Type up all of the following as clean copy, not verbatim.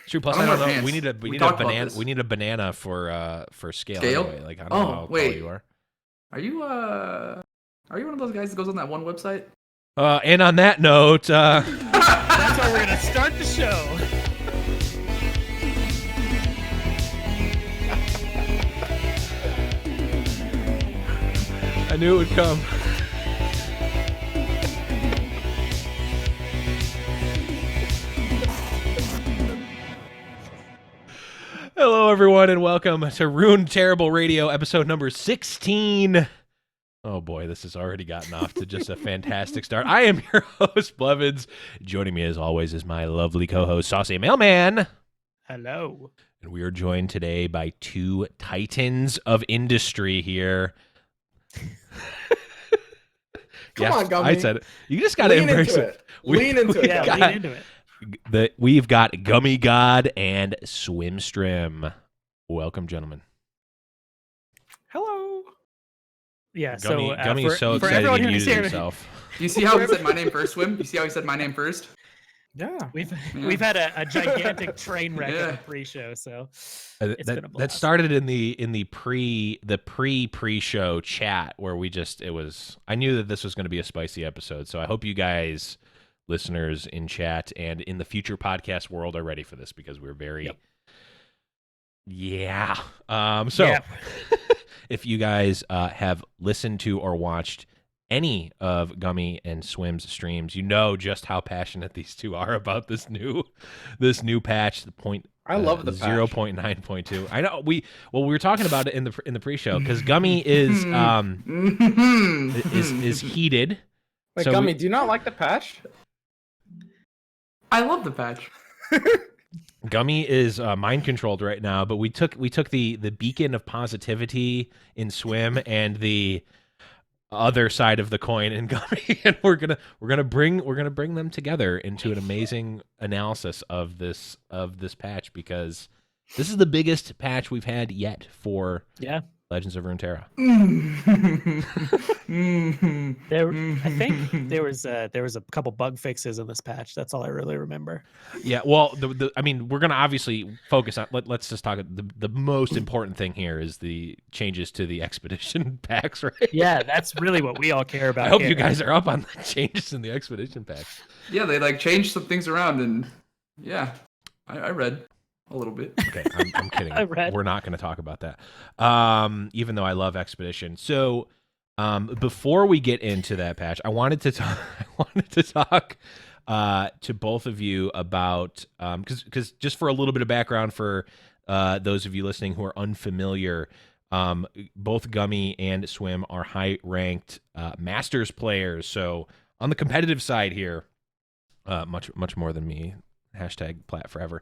True. Plus, I don't know. We need a banana. We need a banana for scale. Anyway. Like I don't know how tall you are. Are you one of those guys that goes on that one website? And on that note, that's where we're gonna start the show. I knew it would come. Hello, everyone, and welcome to Runeterrable Radio, episode number 16. Oh, boy, this has already gotten off to just a fantastic start. I am your host, Blevins. Joining me, as always, is my lovely co-host, Saucy Mailman. Hello. And we are joined today by two titans of industry here. Come on, Gummy. I said it. You just got to embrace it. Lean into it. Yeah, lean into it. We've got Gummigod and Swimstrim. Welcome, gentlemen. Hello. Yeah, Gummy's so excited he muted himself. Do you see how he said my name first, Swim? You see how he said my name first? Yeah. We've had a gigantic train wreck in the pre-show, so it's been a blast. That started in the pre-show chat where I knew that this was going to be a spicy episode, so I hope you guys, listeners in chat and in the future podcast world, are ready for this because we're very if you guys have listened to or watched any of Gummy and Swim's streams, you know just how passionate these two are about this new patch. I love the patch. 0.9.2. I know we were talking about it in the pre-show because Gummy is heated. Wait, so Gummy, do you not like the patch? I love the patch. Gummy is mind controlled right now, but we took the beacon of positivity in Swim and the other side of the coin in Gummy, and we're gonna bring them together into an amazing analysis of this patch, because this is the biggest patch we've had yet for Legends of Runeterra. I think there was a couple bug fixes in this patch. That's all I really remember. Yeah, well, I mean, we're gonna obviously focus on. Let's just talk. The most important thing here is the changes to the expedition packs, right? Yeah, that's really what we all care about. I hope you guys are up on the changes in the expedition packs. Yeah, they changed some things around, and I read a little bit. Okay, I'm kidding. We're not going to talk about that, even though I love Expedition. So, before we get into that patch, I wanted to talk to both of you about because just for a little bit of background for those of you listening who are unfamiliar, both Gummy and Swim are high-ranked Masters players. So on the competitive side here, much more than me. #plat forever.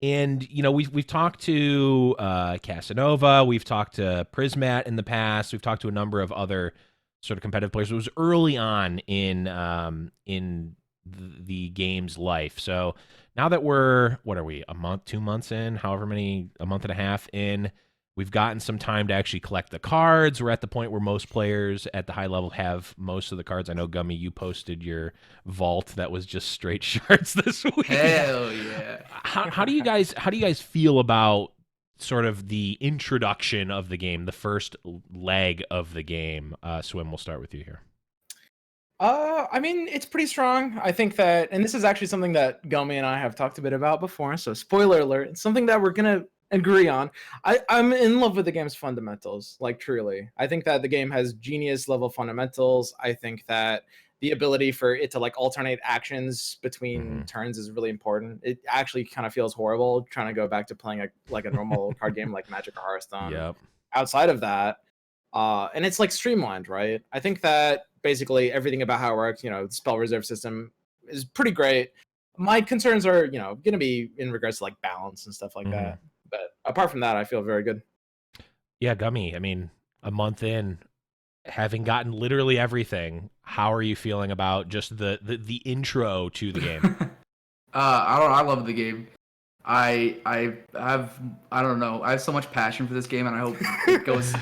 And we've talked to Casanova, we've talked to Prismat in the past, we've talked to a number of other sort of competitive players. It was early on in the game's life. So now that we're a month, 2 months in, a month and a half in, we've gotten some time to actually collect the cards. We're at the point where most players at the high level have most of the cards. I know, Gummy, you posted your vault that was just straight shards this week. Hell yeah! How do you guys feel about sort of the introduction of the game, the first leg of the game? Swim, we'll start with you here. I mean, it's pretty strong. I think that, and this is actually something that Gummy and I have talked a bit about before. So, spoiler alert! It's something that we're gonna agree on. I'm in love with the game's fundamentals, like truly. I think that the game has genius level fundamentals. I think that the ability for it to like alternate actions between turns is really important. It actually kind of feels horrible trying to go back to playing a normal card game like Magic or Hearthstone. Yep. Outside of that, and it's like streamlined, right? I think that basically everything about how it works, the spell reserve system is pretty great. My concerns are, going to be in regards to like balance and stuff like that. But apart from that, I feel very good. Yeah, Gummy, I mean, a month in, having gotten literally everything, how are you feeling about just the intro to the game? I love the game. I don't know. I have so much passion for this game, and I hope it goes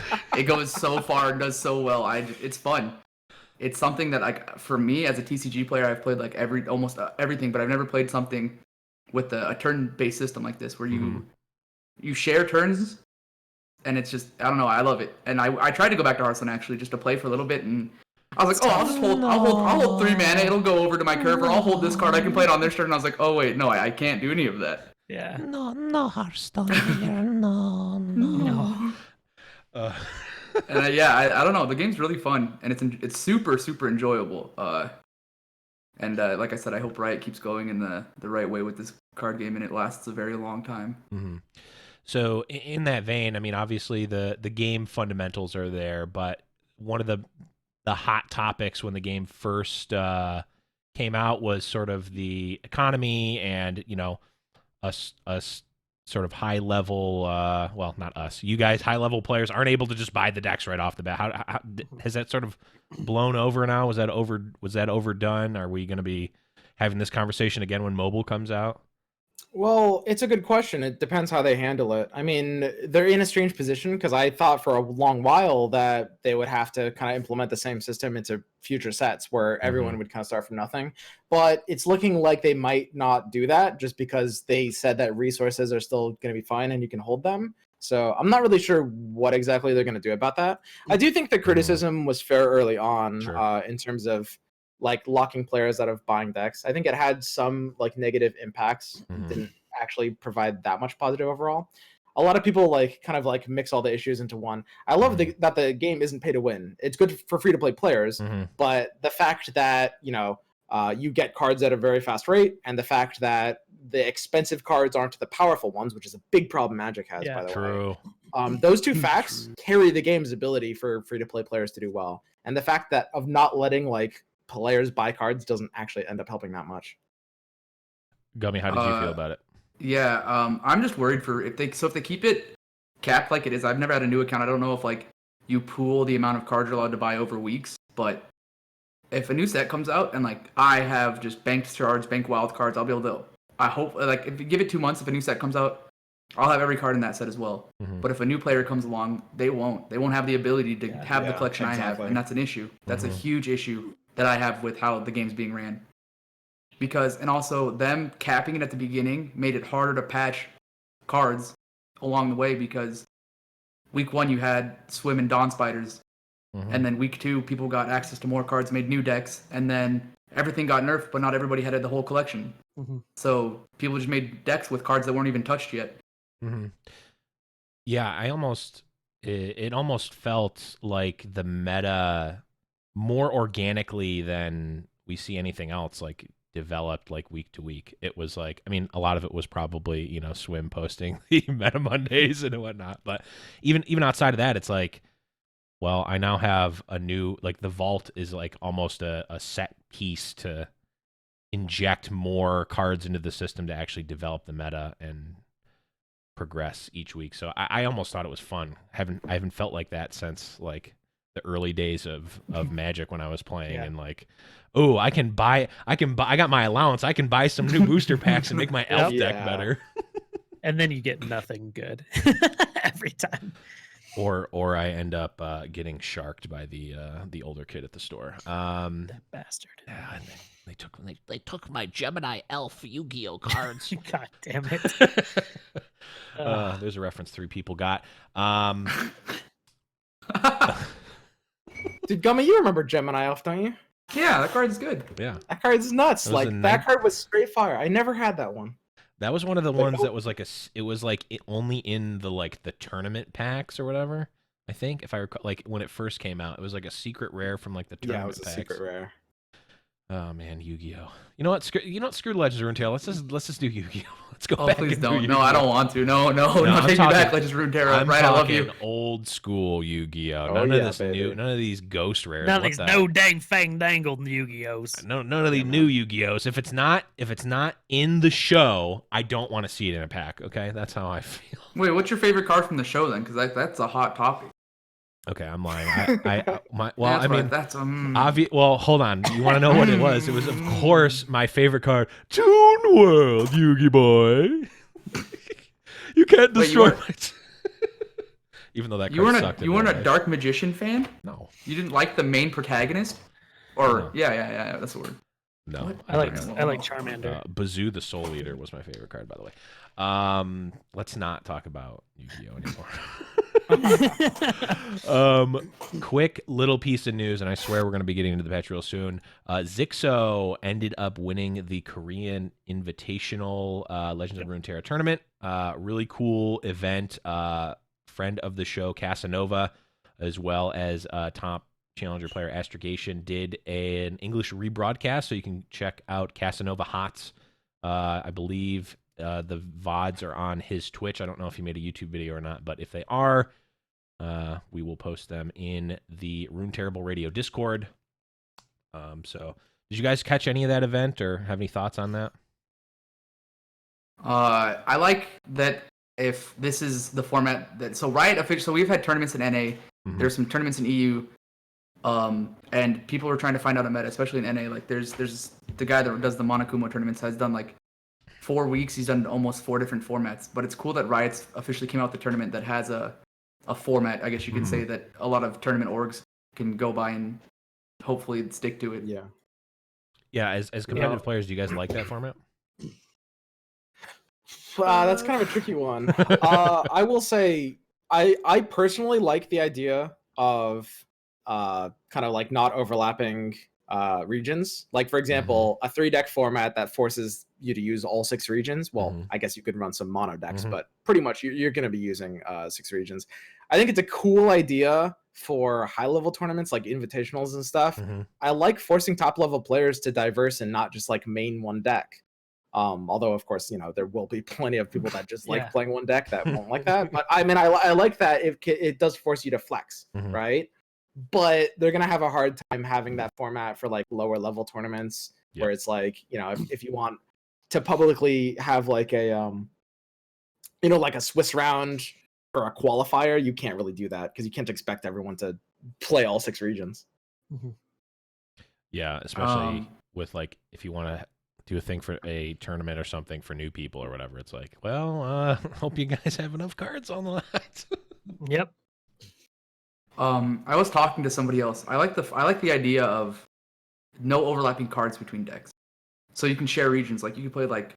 so far and does so well. It's fun. It's something that, like, for me as a TCG player, I've played like almost everything, but I've never played something with a turn-based system like this, where you share turns, and it's just, I don't know, I love it. And I tried to go back to Hearthstone actually just to play for a little bit, and I was like, oh, I'll hold 3 mana, it'll go over to my curve, or I'll hold this card, I can play it on this turn. And I was like, oh wait, no, I can't do any of that. Yeah. No, Hearthstone here. No. And I don't know, the game's really fun, and it's super, super enjoyable. And like I said, I hope Riot keeps going in the right way with this card game, and it lasts a very long time. Mm-hmm. So in that vein, I mean, obviously the game fundamentals are there, but one of the hot topics when the game first came out was sort of the economy and, you know, us sort of high level, well, not us, you guys, high level players aren't able to just buy the decks right off the bat. How has that sort of blown over now? Was that overdone? Are we going to be having this conversation again when mobile comes out? Well, it's a good question. It depends how they handle it. I mean, they're in a strange position because I thought for a long while that they would have to kind of implement the same system into future sets where everyone would kind of start from nothing. But it's looking like they might not do that just because they said that resources are still going to be fine and you can hold them. So I'm not really sure what exactly they're going to do about that. I do think the criticism was fair early on in terms of like locking players out of buying decks. I think it had some like negative impacts. Didn't actually provide that much positive overall. A lot of people like kind of like mix all the issues into one. I love that the game isn't pay to win. It's good for free to play players, but the fact that, you know, you get cards at a very fast rate, and the fact that the expensive cards aren't the powerful ones, which is a big problem Magic has, by the way. Those two facts carry the game's ability for free to play players to do well. And the fact that of not letting like players buy cards doesn't actually end up helping that much. Gummy, how did you feel about it? Yeah, I'm just worried for if they keep it capped like it is. I've never had a new account. I don't know if like you pool the amount of cards you're allowed to buy over weeks, but if a new set comes out and like I have just banked shards, bank wild cards, I'll be able to. I hope like if you give it 2 months, if a new set comes out, I'll have every card in that set as well. But if a new player comes along, they won't. They won't have the ability to have the collection I have, and that's an issue. That's a huge issue that I have with how the game's being ran. Because, and also them capping it at the beginning made it harder to patch cards along the way, because week 1 you had Swim and Dawn Spiders, and then week 2 people got access to more cards, made new decks, and then everything got nerfed, but not everybody had the whole collection. So people just made decks with cards that weren't even touched yet. Yeah, it almost felt like the meta more organically than we see anything else like developed like week to week. It was like, I mean, a lot of it was probably, you know, Swim posting the Meta Mondays and whatnot, but even outside of that, it's like, well, I now have a new, like the vault is like almost a set piece to inject more cards into the system to actually develop the meta and progress each week. So I almost thought it was fun. I haven't felt like that since like the early days of Magic when I was playing and like, oh, I got my allowance. I can buy some new booster packs and make my elf deck better. And then you get nothing good every time. Or I end up getting sharked by the older kid at the store. That bastard. Yeah, They took my Gemini Elf Yu-Gi-Oh cards. God damn it. There's a reference 3 people got. Dude, Gummy, you remember Gemini Elf, don't you? Yeah, that card's good. Yeah. That card's nuts. Like, that card was straight fire. I never had that one. That was one of the ones that was like only in the like the tournament packs or whatever. I think if I recall, like when it first came out, it was like a secret rare from like the tournament packs. Yeah, it was a secret rare. Oh man, Yu-Gi-Oh. You know what? Screw Legends of Runeterra. Let's just do Yu-Gi-Oh. Let's go back. Please and don't. do No, I don't want to. No, take me back. Legends of Runeterra. I'm right, I love you. Old school Yu-Gi-Oh. None of this new. None of these ghost rares. None of these no dang fang dangled Yu-Gi-Ohs. None of these new Yu-Gi-Ohs. If it's not in the show, I don't want to see it in a pack. Okay, that's how I feel. Wait, what's your favorite card from the show then? Because that's a hot topic. Okay, I'm lying. Well, hold on. You want to know what it was? It was, of course, my favorite card, Toon World, Yu-Gi Boy. You can't destroy my... Even though that card sucked. You weren't a Dark Magician fan? No. You didn't like the main protagonist? Or, yeah, that's the word. No. What? I like Okay, Charmander. Bazoo the Soul Eater was my favorite card, by the way. Let's not talk about Yu-Gi-Oh anymore. Quick little piece of news, and I swear we're going to be getting into the patch real soon. Zixo ended up winning the Korean Invitational Legends of Runeterra tournament. Really cool event. Friend of the show, Casanova, as well as top challenger player Astrogation, did an English rebroadcast, so you can check out Casanova Hots. I believe the VODs are on his Twitch. I don't know if he made a YouTube video or not, but if they are, we will post them in the Runeterrable Radio Discord. So did you guys catch any of that event or have any thoughts on that? I like that if this is the format that so Riot official. So we've had tournaments in NA. Mhm. There's some tournaments in EU. And people are trying to find out a meta, especially in NA. Like there's the guy that does the Monokuma tournaments has done like 4 weeks. He's done almost 4 different formats. But it's cool that Riot's officially came out with the tournament that has a format, I guess you could say, that a lot of tournament orgs can go by and hopefully stick to it. Yeah. Yeah, as competitive players, do you guys like that format? That's kind of a tricky one. I will say I personally like the idea of kind of like not overlapping regions. Like for example, a 3-deck format that forces you to use all 6 regions. Well, I guess you could run some mono decks, but pretty much you're going to be using 6 regions. I think it's a cool idea for high-level tournaments like invitationals and stuff. I like forcing top-level players to diverse and not just like main one deck. Although of course, you know, there will be plenty of people that just like playing one deck that won't like that. But I mean, I like that it does force you to flex, right? But they're gonna have a hard time having that format for like lower level tournaments where it's like, you know, if you want to publicly have like a you know, like a Swiss round or a qualifier, you can't really do that because you can't expect everyone to play all 6 regions. Yeah, especially with like if you want to do a thing for a tournament or something for new people or whatever, it's like, well, hope you guys have enough cards on the line. Yep. I was talking to somebody else. I like the idea of no overlapping cards between decks, so you can share regions. Like you can play like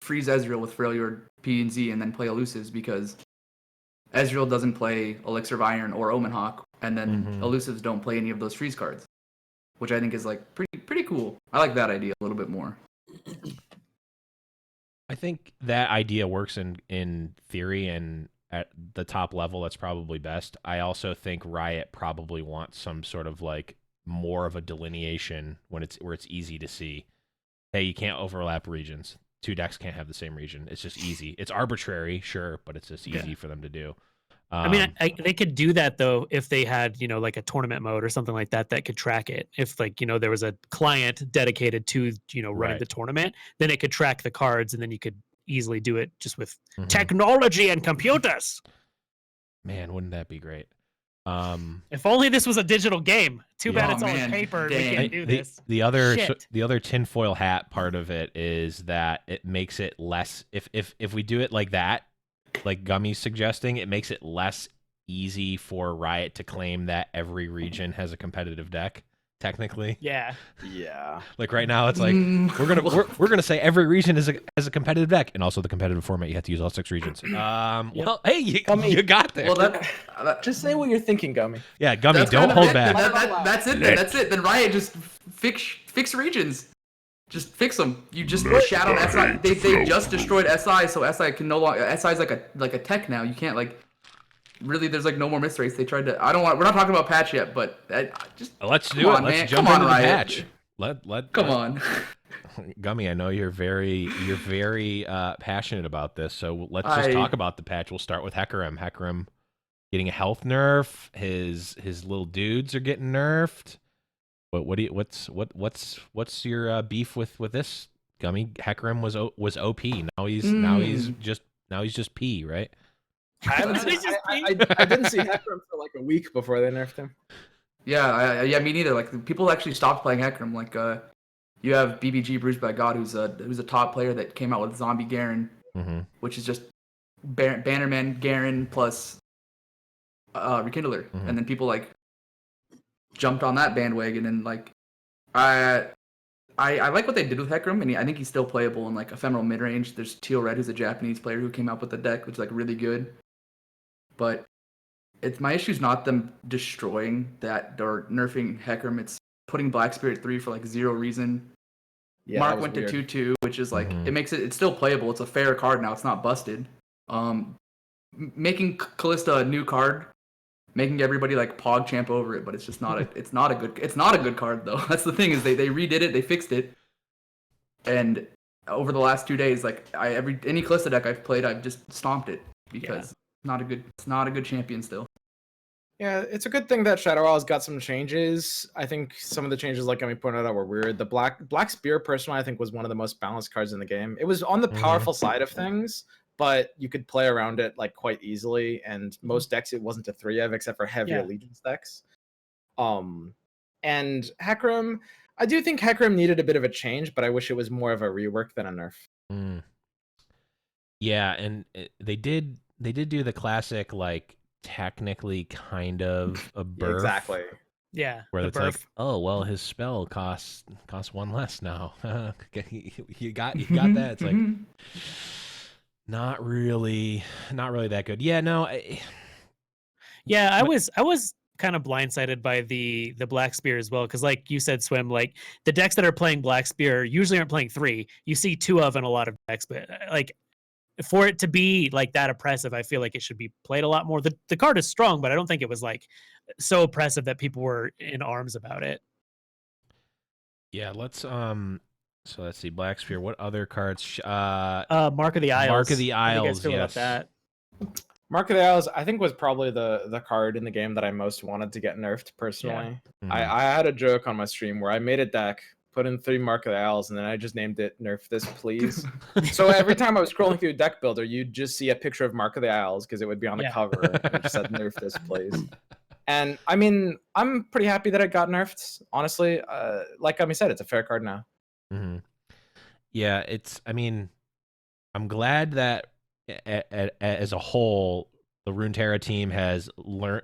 freeze Ezreal with Freljord P and Z, and then play Elusives because Ezreal doesn't play Elixir of Iron or Omen Hawk, and then Elusives don't play any of those freeze cards, which I think is like pretty cool. I like that idea a little bit more. I think that idea works in theory, and at the top level, that's probably best. I also think Riot probably wants some sort of like more of a delineation where it's easy to see. Hey, you can't overlap regions. 2 decks can't have the same region. It's just easy. It's arbitrary, sure, but it's just easy for them to do. I mean, they could do that though if they had, you know, like a tournament mode or something like that that could track it. If like, you know, there was a client dedicated to, you know, running the tournament, then it could track the cards, and then you could easily do it just with technology and computers. Man, wouldn't that be great? If only this was a digital game. Too bad it's all in paper. We can't do this. The other tinfoil hat part of it is that it makes it less. If we do it like that, like Gummy's suggesting, it makes it less easy for Riot to claim that every region has a competitive deck. Technically, yeah. Like right now, it's like we're gonna say every region has a competitive deck, and also the competitive format you have to use all 6 regions. Well, hey, you got there. Well, Just say what you're thinking, Gummy. Yeah, Gummy, don't hold back. That's it. That's it. Then Riot just fix regions. Just fix them. You just shadowed SI. They just destroyed SI, so SI can no longer. SI is like a tech now. You can't like. Really, there's like no more miss rates. They tried to. I don't want. We're not talking about patch yet, but just. Let's do it. Let's jump into the patch. Come on. Gummy, I know you're very passionate about this, so let's just talk about the patch. We'll start with Hecarim. Hecarim getting a health nerf. His little dudes are getting nerfed. What's your beef with this, Gummy? Hecarim was OP. Now he's just P, right? I didn't see Hecarim for like a week before they nerfed him. Yeah, me neither. Like people actually stopped playing Hecarim. Like you have BBG Bruised by God, who's a top player that came out with Zombie Garen, which is just Bannerman Garen plus Rekindler, and then people like jumped on that bandwagon, and like I I like what they did with Hecarim, and I think he's still playable in like ephemeral mid range. There's Teal Red, who's a Japanese player who came out with the deck, which is like really good. But it's my issue's not them destroying that or nerfing Hecarim. It's putting Black Spirit 3 for like zero reason. Yeah, Mark went to 2/2, which is like it makes it's still playable. It's a fair card now. It's not busted. Making Kalista a new card, making everybody like PogChamp over it, but it's just not a it's not a good card though. That's the thing is they redid it, they fixed it, and over the last 2 days, like any Kalista deck I've played, I've just stomped it because it's not a good champion still. Yeah, it's a good thing that Shadow Owl's got some changes. I think some of the changes, like Gummy pointed out, were weird. The Black Spear, personally, I think was one of the most balanced cards in the game. It was on the powerful side of things, but you could play around it like quite easily. And most decks it wasn't a 3 of, except for heavy Allegiance decks. And Hecarim, I do think Hecarim needed a bit of a change, but I wish it was more of a rework than a nerf. Yeah, and they did do the classic like technically kind of a burf. Exactly. Yeah. Where it's burf. like, oh well, his spell costs 1 less now. you got that. It's like not really that good. Yeah, no. I was kind of blindsided by the Black Spear as well, because like you said, Swim, like the decks that are playing Black Spear usually aren't playing 3. You see 2 of in a lot of decks, but like for it to be like that oppressive, I feel like it should be played a lot more. The card is strong, but I don't think it was like so oppressive that people were in arms about it. Yeah, let's so let's see, Black Spear. What other cards? Mark of the Isles. Mark of the How do you guys Isles. feel Yes. about that? Mark of the Isles, I think, was probably the card in the game that I most wanted to get nerfed personally. I had a joke on my stream where I made a deck, put in 3 Mark of the Isles, and then I just named it Nerf This Please. So every time I was scrolling through Deck Builder, you'd just see a picture of Mark of the Isles because it would be on the cover and it just said Nerf This Please. And I mean, I'm pretty happy that it got nerfed, honestly. Like Gummy said, it's a fair card now. Yeah, I mean, I'm glad that as a whole, the Runeterra team has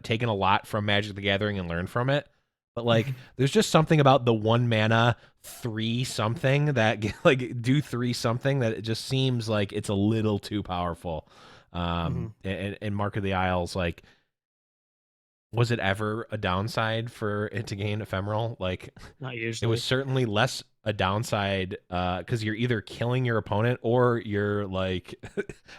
taken a lot from Magic the Gathering and learned from it. But like, there's just something about the 1 mana 3 something that like do 3 something that it just seems like it's a little too powerful. And Mark of the Isles, like, was it ever a downside for it to gain ephemeral? Like, not usually. It was certainly less a downside because you're either killing your opponent or you're like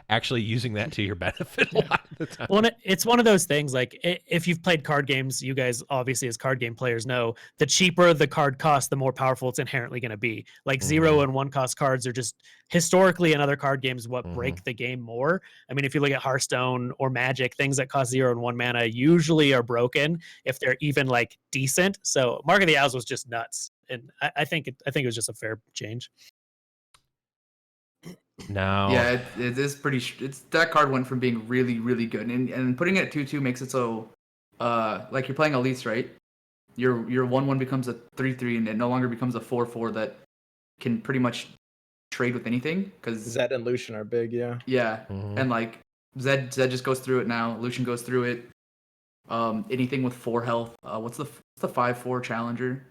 actually using that to your benefit a lot of the time. Well, it's one of those things, like if you've played card games, you guys obviously as card game players know the cheaper the card costs, the more powerful it's inherently going to be. Like 0 and 1 cost cards are just historically in other card games what break the game more. I mean, if you look at Hearthstone or Magic, things that cost 0 and 1 mana usually are broken if they're even like decent. So Mark of the Owls was just nuts. And I think it was just a fair change. No. Yeah, it is pretty. That card went from being really, really good, and putting it at 2/2 makes it so, like you're playing Elise, right? Your 1/1 becomes a 3/3, and it no longer becomes a 4/4 that can pretty much trade with anything. Because Zed and Lucian are big, yeah. Yeah, and like Zed just goes through it now. Lucian goes through it. Anything with 4 health. What's the 5/4 challenger?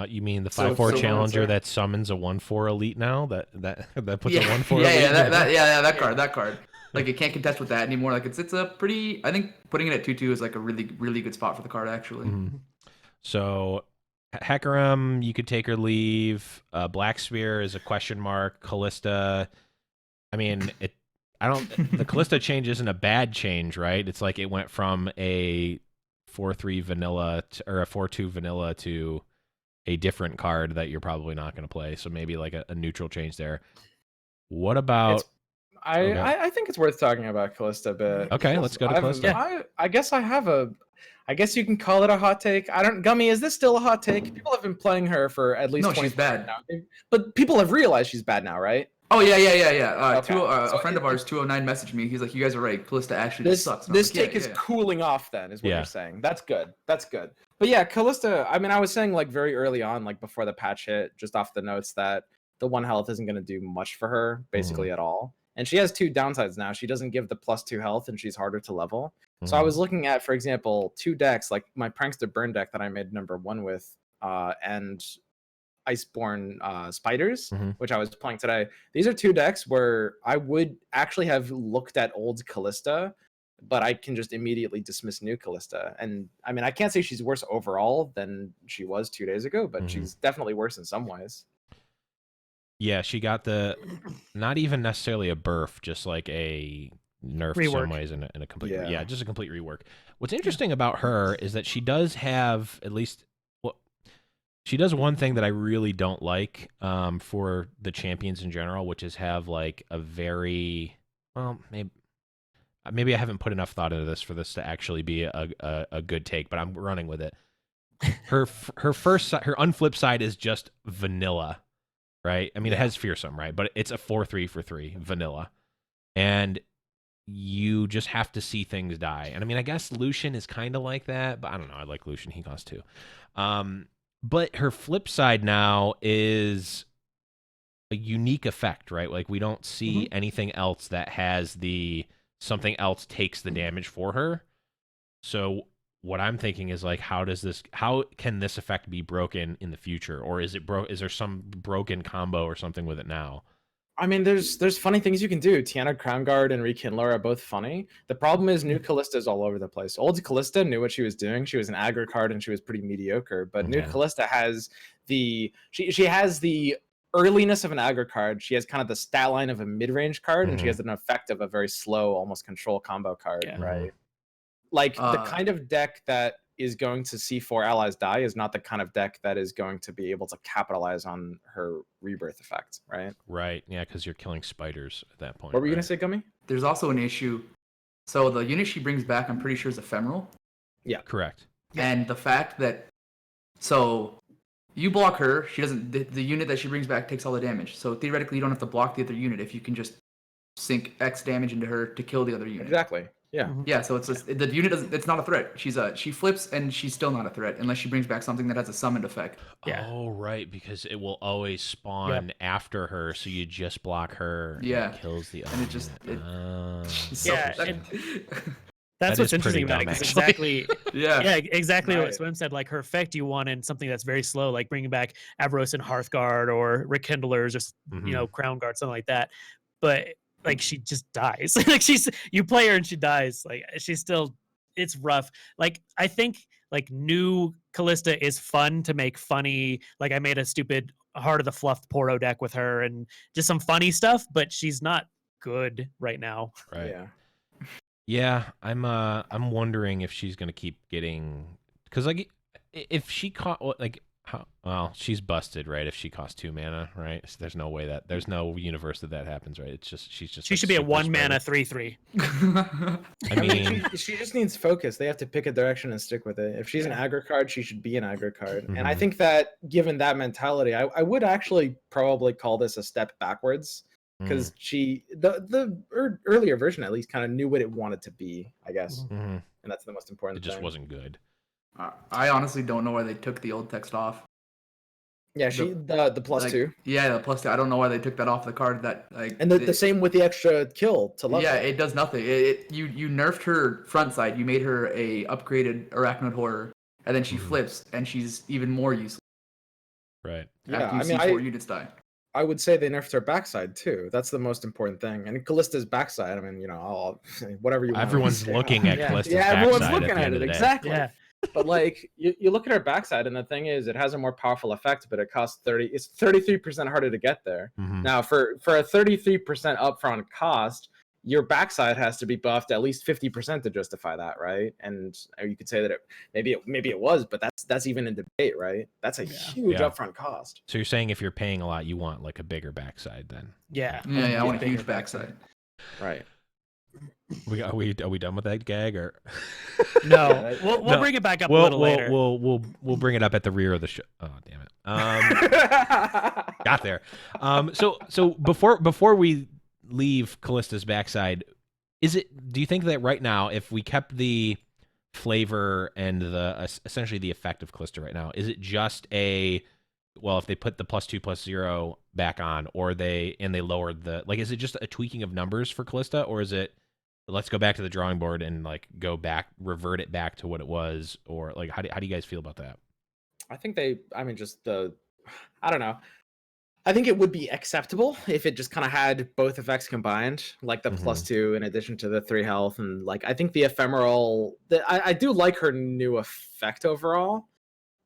You mean the 5/4 challenger that summons a 1/4 elite now? That puts a 1/4 elite? That card. Like it can't contest with that anymore. Like it's a pretty. I think putting it at 2/2 is like a really, really good spot for the card actually. So Hecarim, you could take or leave. Black Spear is a question mark. Kalista, I mean the Kalista change isn't a bad change, right? It's like it went from a 4/3 vanilla or a 4/2 vanilla to a different card that you're probably not going to play. So maybe like a neutral change there. What about... I think it's worth talking about Kalista a bit. Okay, let's go to Kalista. I guess you can call it a hot take. Gummy, is this still a hot take? People have been playing her for at least 20 she's bad now. But people have realized she's bad now, right? Oh yeah. A friend of ours, 209, messaged me. He's like, "You guys are right. Kalista actually sucks." This take is cooling off. Then is what you're saying. That's good. But yeah, Kalista. I mean, I was saying like very early on, like before the patch hit, just off the notes that the 1 health isn't going to do much for her, basically at all. And she has 2 downsides now. She doesn't give the +2 health, and she's harder to level. So I was looking at, for example, 2 decks like my Prankster Burn deck that I made number 1 with, and Iceborne Spiders, Mm-hmm. which I was playing today. These are two decks where I would actually have looked at old Kalista, but I can just immediately dismiss new Kalista. And I mean, I can't say she's worse overall than she was 2 days ago, but she's definitely worse in some ways. Yeah, she got the not even necessarily a burf, just like a nerf Rework. some ways and a complete Yeah. just a complete rework. What's interesting about her is that she does have at least she does one thing that I really don't like for the champions in general, which is have like a very maybe I haven't put enough thought into this for this to actually be a good take, but I'm running with it. Her unflip side is just vanilla. Right? I mean, it has fearsome, right? But it's a 4/3 for 3 vanilla. And you just have to see things die. And I mean, I guess Lucian is kind of like that, but I don't know. I like Lucian. He costs 2. But her flip side now is a unique effect, right? Like we don't see anything else that has something else takes the damage for her. So what I'm thinking is like, how can this effect be broken in the future, or is there some broken combo or something with it now? I mean, there's funny things you can do. Tiana Crownguard and Rekindler are both funny. The problem is new Kalista is all over the place. Old Kalista knew what she was doing. She was an aggro card and she was pretty mediocre. But new Kalista has she has the earliness of an aggro card. She has kind of the stat line of a mid-range card, and she has an effect of a very slow, almost control combo card, right? Like the kind of deck that is going to see 4 allies die is not the kind of deck that is going to be able to capitalize on her rebirth effect, right? Right. Yeah, because you're killing spiders at that point. What were you gonna say, Gummy? There's also an issue. So the unit she brings back, I'm pretty sure, is ephemeral. Yeah. Correct. And the fact that you block her, she doesn't. The unit that she brings back takes all the damage. So theoretically, you don't have to block the other unit if you can just sink X damage into her to kill the other unit. Exactly. Yeah. Yeah. So the unit doesn't. It's not a threat. She flips and she's still not a threat unless she brings back something that has a summoned effect. Yeah. Oh right, because it will always spawn after her, so you just block her. Yeah. And it kills the other. And it just. That's what's interesting about it. Exactly. Exactly Right. what Swim said. Like her effect, you want in something that's very slow, like bringing back Avros and Hearthguard or Rekindlers, or Crown Guard, something like that. But like she just dies. Like you play her and she dies. Like she's still. It's rough. Like I think like new Kalista is fun to make funny. Like I made a stupid Heart of the Fluff Poro deck with her and just some funny stuff, but she's not good right now. Right. Yeah. Yeah, I'm wondering if she's gonna keep getting, because like if she caught she's busted, right? If she costs 2 mana, right? So there's no way there's no universe that happens, right? It's just she should be a 1 mana 3/3. I mean, she just needs focus. They have to pick a direction and stick with it. If she's an aggro card, she should be an aggro card. And I think that given that mentality, I would actually probably call this a step backwards. Because the earlier version at least kind of knew what it wanted to be, I guess, and that's the most important thing. It just wasn't good. I honestly don't know why they took the old text off. Yeah, the +2. Yeah, the +2. I don't know why they took that off the card. That like, and the same with the extra kill to level. Yeah, it does nothing. You nerfed her front side. You made her a upgraded Arachnid Horror, and then she flips, and she's even more useless. Right. Yeah, I mean, 4 units die. I would say they nerfed her backside too. That's the most important thing. And Kalista's backside, I mean, I'll whatever you want. Everyone's looking at Kalista's backside. Yeah, everyone's looking at it, exactly. Yeah. But like you look at her backside, and the thing is, it has a more powerful effect, but it costs 30. It's 33% harder to get there. Now, for a 33% upfront cost, your backside has to be buffed at least 50% to justify that, right? And you could say that maybe it was, but that's even in debate, right? That's a huge upfront cost. So you're saying if you're paying a lot, you want like a bigger backside then? Yeah. I want a huge backside. Right. Are we done with that gag or? No, we'll bring it back up a little later. We'll bring it up at the rear of the show. Oh damn it! Got there. So before we leave Kalista's backside, do you think that right now, if we kept the flavor and essentially the effect of Kalista right now, is it just if they put the +2/+0 back on, or they lowered is it just a tweaking of numbers for Kalista, or is it let's go back to the drawing board and like revert it back to what it was, or like how do you guys feel about that? I think just the I don't know. I think it would be acceptable if it just kind of had both effects combined, like the +2 in addition to the 3 health, and like I think the ephemeral. I do like her new effect overall.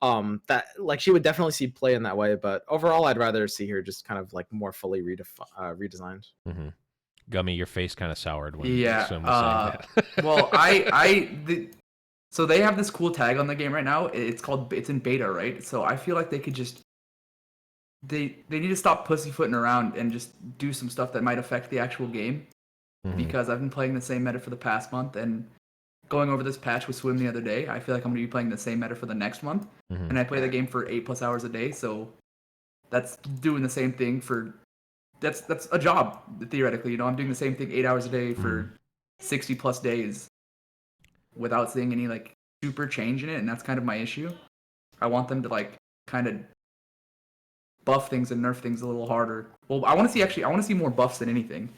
That like she would definitely see play in that way, but overall, I'd rather see her just kind of like more fully redesigned. Gummy, your face kind of soured when Yeah. Swim was saying that. Well, so they have this cool tag on the game right now. It's in beta, right? So I feel like they could just they need to stop pussyfooting around and just do some stuff that might affect the actual game. Because I've been playing the same meta for the past month, and going over this patch with Swim the other day, I feel like I'm going to be playing the same meta for the next month. And I play the game for 8+ hours a day, so that's doing the same thing for that's a job theoretically. I'm doing the same thing 8 hours a day for 60+ days without seeing any like super change in it, and that's kind of my issue. I want them to like kind of buff things and nerf things a little harder. Well, I want to see more buffs than anything.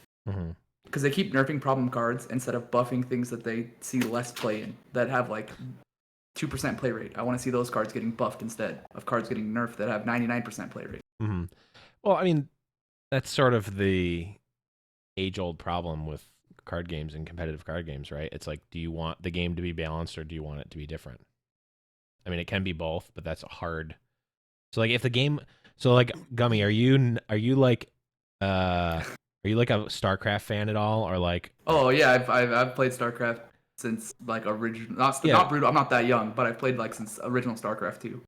Because they keep nerfing problem cards instead of buffing things that they see less play in, that have like 2% play rate. I want to see those cards getting buffed instead of cards getting nerfed that have 99% play rate. Well, I mean, that's sort of the age-old problem with card games and competitive card games, right? It's like, do you want the game to be balanced or do you want it to be different? I mean, it can be both, but that's hard. So like if the game, so like Gummy, are you like a StarCraft fan at all, or like? Oh yeah, I've played StarCraft since like original. Not brutal. I'm not that young, but I've played like since original StarCraft 2.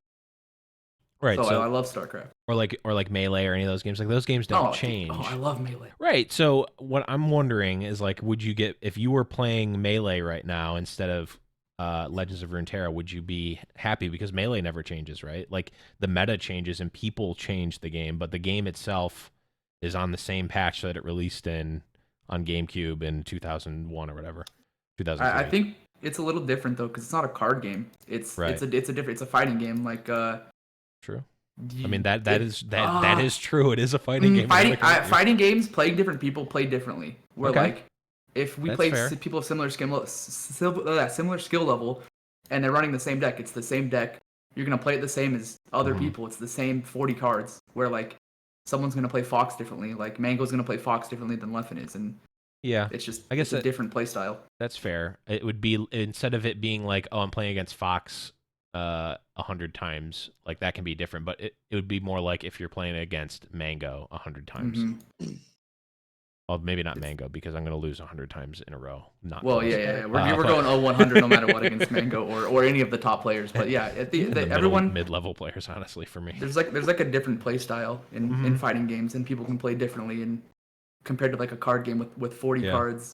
Right. So I love StarCraft. Or like Melee or any of those games. Like those games don't change. Oh, I love Melee. Right. So what I'm wondering is like, would you get, if you were playing Melee right now instead of Legends of Runeterra, would you be happy? Because Melee never changes, right? Like the meta changes and people change the game, but the game itself is on the same patch that it released on GameCube in 2001 or whatever. 2003. I think it's a little different though, because it's not a card game. It's a fighting game. Like true. I mean that is true. It is a fighting game. Fighting games playing different people play differently. Where like if we play people of similar skill level, and they're running the same deck, it's the same deck. You're gonna play it the same as other people. It's the same 40 cards. Where like someone's gonna play Fox differently. Like Mango's gonna play Fox differently than Leffen is, and it's just it's a different play style. That's fair. It would be, instead of it being like, oh, I'm playing against Fox 100 times, like that can be different, but it would be more like if you're playing against Mango 100 times. Well, maybe not Mango, because I'm going to lose 100 times in a row. We're going 0-100 no matter what against Mango or any of the top players. But yeah, everyone mid-level players, honestly, for me. There's like a different play style in fighting games, and people can play differently. And compared to like a card game with 40 cards,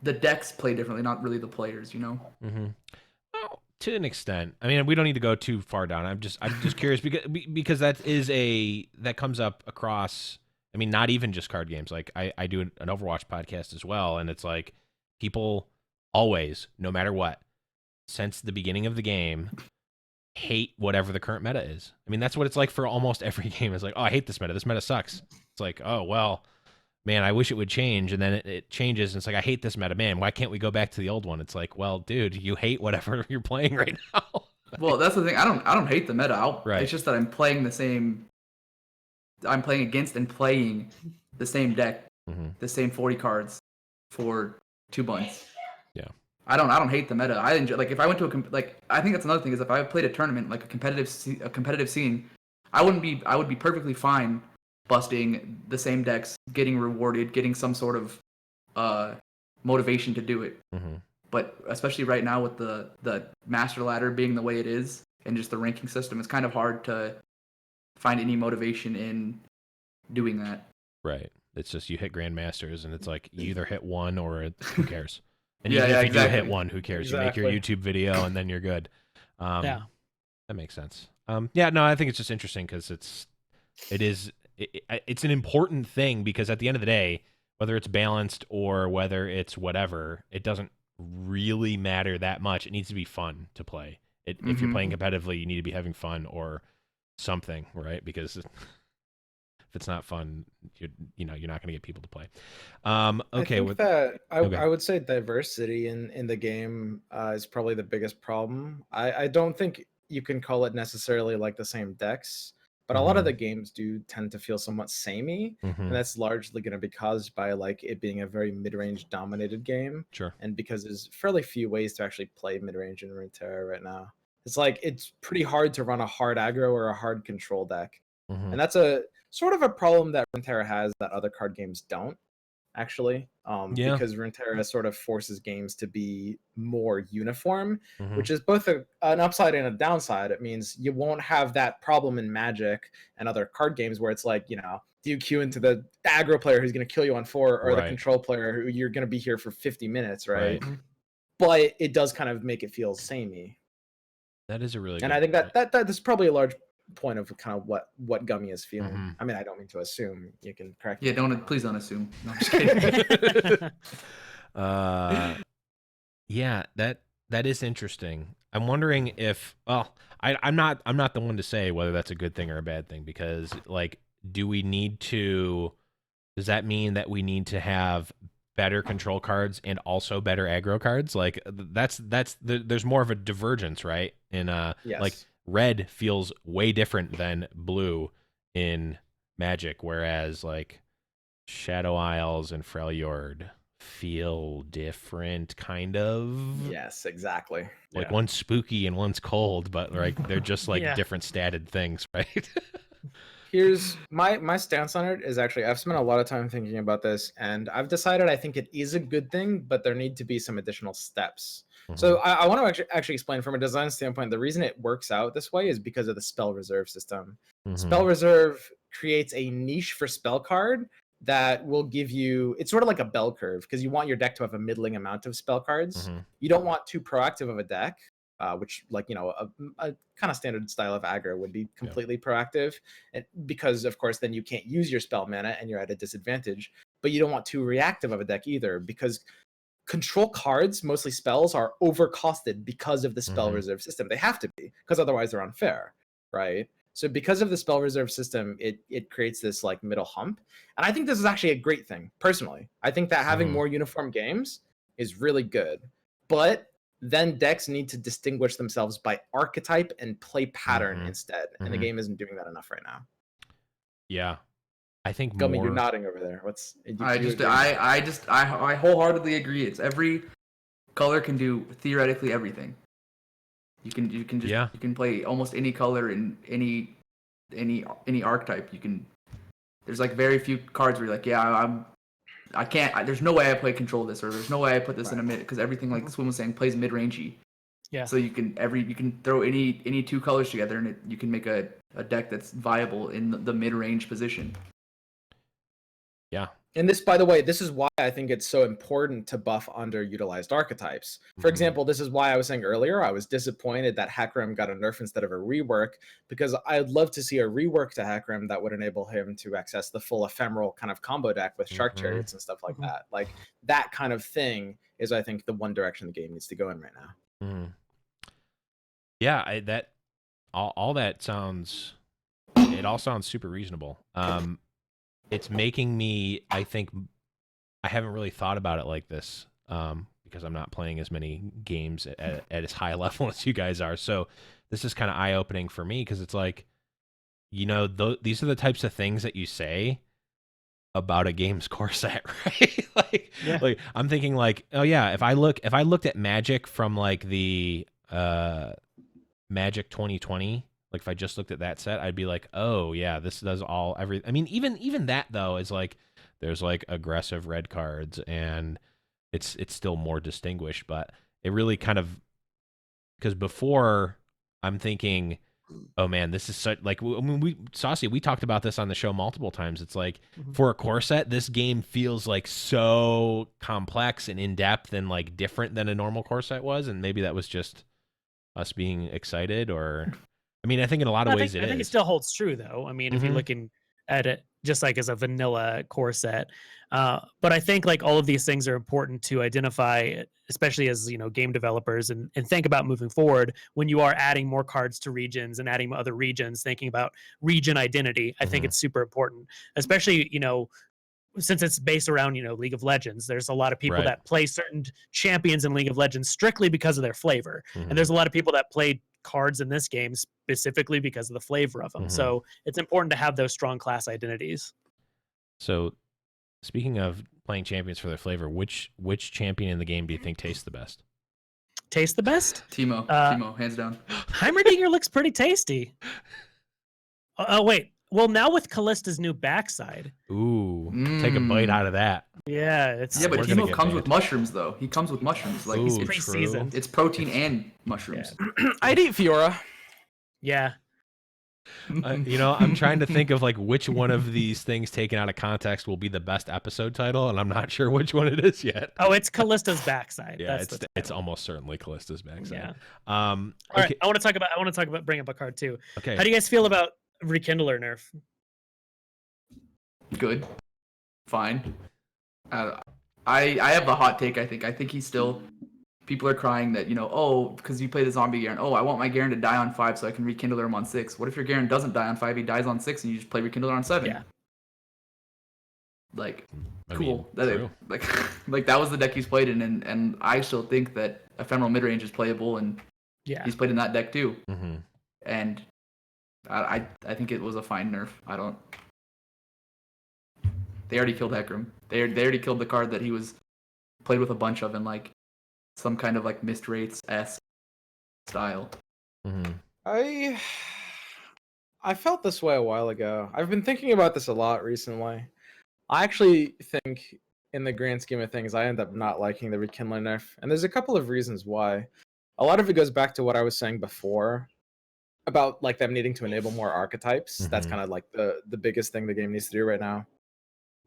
the decks play differently, not really the players. Well, to an extent. I mean, we don't need to go too far down. I'm just curious because that comes up across. I mean, not even just card games. Like I do an Overwatch podcast as well, and it's like people always, no matter what, since the beginning of the game, hate whatever the current meta is. I mean, that's what it's like for almost every game. It's like, oh, I hate this meta. This meta sucks. It's like, oh, well, man, I wish it would change. And then it changes, and it's like, I hate this meta. Man, why can't we go back to the old one? It's like, well, dude, you hate whatever you're playing right now. Well, that's the thing. I don't hate the meta. It's just that I'm playing against and playing the same deck, the same 40 cards for 2 months. Yeah. I don't hate the meta. I enjoy, like, if I went to I think that's another thing, is if I played a tournament, like a competitive scene, I would be perfectly fine busting the same decks, getting rewarded, getting some sort of motivation to do it. But especially right now with the master ladder being the way it is and just the ranking system, it's kind of hard to find any motivation in doing that. Right. It's just you hit Grandmasters, and it's like you either hit one or who cares. And even if you do hit one, who cares? Exactly. You make your YouTube video and then you're good. That makes sense. No, I think it's just interesting because it's an important thing, because at the end of the day, whether it's balanced or whether it's whatever, it doesn't really matter that much. It needs to be fun to play. If you're playing competitively, you need to be having fun or something, right? Because if it's not fun, you're not going to get people to play. Okay. I would say diversity in the game is probably the biggest problem. I don't think you can call it necessarily like the same decks. but a lot of the games do tend to feel somewhat samey, Mm-hmm. and that's largely going to be caused by like it being a very mid-range dominated game. Sure. And because there's fairly few ways to actually play mid-range in Runeterra right now. It's like it's pretty hard to run a hard aggro or a hard control deck. Mm-hmm. And that's a sort of a problem that Runeterra has that other card games don't, actually. Because Runeterra sort of forces games to be more uniform, which is both an upside and a downside. It means you won't have that problem in Magic and other card games where it's like, do you queue into the aggro player who's going to kill you on 4 or the control player who you're going to be here for 50 minutes, right? But it does kind of make it feel samey. That is a really and I think that is probably a large point of kind of what Gummy is feeling. I mean, I don't mean to assume. You can correct me. Yeah, please don't assume. No, I'm just kidding. Yeah, that is interesting. I'm wondering if I'm not the one to say whether that's a good thing or a bad thing, because like, does that mean that we need to have better control cards and also better aggro cards? Like there's more of a divergence, right? In yes. Like red feels way different than blue in Magic, whereas like Shadow Isles and Freljord feel different, kind of. Yes, exactly. Like one's spooky and one's cold, but like they're just like different statted things, right? Here's my stance on it is actually I've spent a lot of time thinking about this, and I've decided I think it is a good thing, but there need to be some additional steps. So I want to actually explain from a design standpoint, the reason it works out this way is because of the spell reserve system. Spell reserve creates a niche for spell card that will give you, it's sort of like a bell curve, because you want your deck to have a middling amount of spell cards. You don't want too proactive of a deck, which like, a kind of standard style of aggro would be completely proactive, and because of course then you can't use your spell mana and you're at a disadvantage. But you don't want too reactive of a deck either, because control cards, mostly spells, are overcosted because of the spell reserve system. They have to be, because otherwise they're unfair, right? So because of the spell reserve system, it creates this like middle hump. And I think this is actually a great thing, personally. I think that having more uniform games is really good. But then decks need to distinguish themselves by archetype and play pattern instead. And the game isn't doing that enough right now. Yeah. I think Gummy, you're nodding over there. I wholeheartedly agree. It's every color can do theoretically everything. You can play almost any color in any archetype. There's like very few cards where you're like, I can't. There's no way I play control this, or there's no way I put this in a mid, because everything, like Swim was saying, plays mid rangey. Yeah. So you can throw any two colors together, and you can make a deck that's viable in the mid range position. Yeah. And this, by the way, this is why I think it's so important to buff underutilized archetypes. For example, this is why I was saying earlier, I was disappointed that Hackram got a nerf instead of a rework, because I'd love to see a rework to Hackram that would enable him to access the full ephemeral kind of combo deck with Shark Chariots and stuff like that. Like that kind of thing is, I think, the one direction the game needs to go in right now. Yeah, all that sounds, it all sounds super reasonable. It's making me, I think, I haven't really thought about it like this, because I'm not playing as many games at as high level as you guys are. So this is kind of eye-opening for me, because it's like, these are the types of things that you say about a game's core set, right? Like I'm thinking like, oh yeah, if I looked at Magic from like the Magic 2020, like if I just looked at that set, I'd be like, oh yeah, this does I mean, even that though is like, there's like aggressive red cards, and it's still more distinguished, but it really kind of, because before I'm thinking, oh man, this is such, like, I mean, Saucy, we talked about this on the show multiple times. It's like, for a core set, this game feels like so complex and in depth and like different than a normal core set was, and maybe that was just us being excited, or I mean, I think in a lot of ways I think it still holds true, though. I mean, if you're looking at it just like as a vanilla core set, but I think like all of these things are important to identify, especially as game developers, and think about moving forward when you are adding more cards to regions and adding other regions, thinking about region identity. I think it's super important, especially since it's based around League of Legends. There's a lot of people that play certain champions in League of Legends strictly because of their flavor, and there's a lot of people that play cards in this game specifically because of the flavor of them. Mhm. So it's important to have those strong class identities. So, speaking of playing champions for their flavor, which champion in the game do you think tastes the best? Taste the best? Teemo, hands down. Heimerdinger looks pretty tasty. Oh, wait. Well, now with Kalista's new backside. Ooh, take a bite out of that. Yeah, it's Yeah, but We're gonna Teemo get comes banned. with mushrooms, though. He comes with mushrooms. Like, he's Ooh, pre-seasoned. it's protein and mushrooms. I'd eat Fiora. Yeah. You know, I'm trying to think of like which one of these things taken out of context will be the best episode title, and I'm not sure which one it is yet. Oh, it's Kallista's backside. Yeah, That's the it's title. almost certainly Kallista's backside. Yeah. All All right, I want to talk about bring up a card too. Okay. How do you guys feel about Rekindler nerf? Good. Fine. I have a hot take, I think he's still... People are crying that, because you play the zombie Garen. Oh, I want my Garen to die on 5 so I can Rekindler him on 6. What if your Garen doesn't die on 5, he dies on 6, and you just play Rekindler on 7? Yeah. Like, I cool. mean, true. Like that was the deck he's played in, and I still think that Ephemeral Midrange is playable, and Yeah. he's played in that deck too. Mm-hmm. And I think it was a fine nerf. They already killed Hecarim. They already killed the card that he was played with a bunch of in like some kind of like Mist Wraiths-esque style. Mm-hmm. I felt this way a while ago. I've been thinking about this a lot recently. I actually think, in the grand scheme of things, I end up not liking the Rekindler nerf, and there's a couple of reasons why. A lot of it goes back to what I was saying before about like them needing to enable more archetypes. That's Mhm. kind of like the biggest thing the game needs to do right now.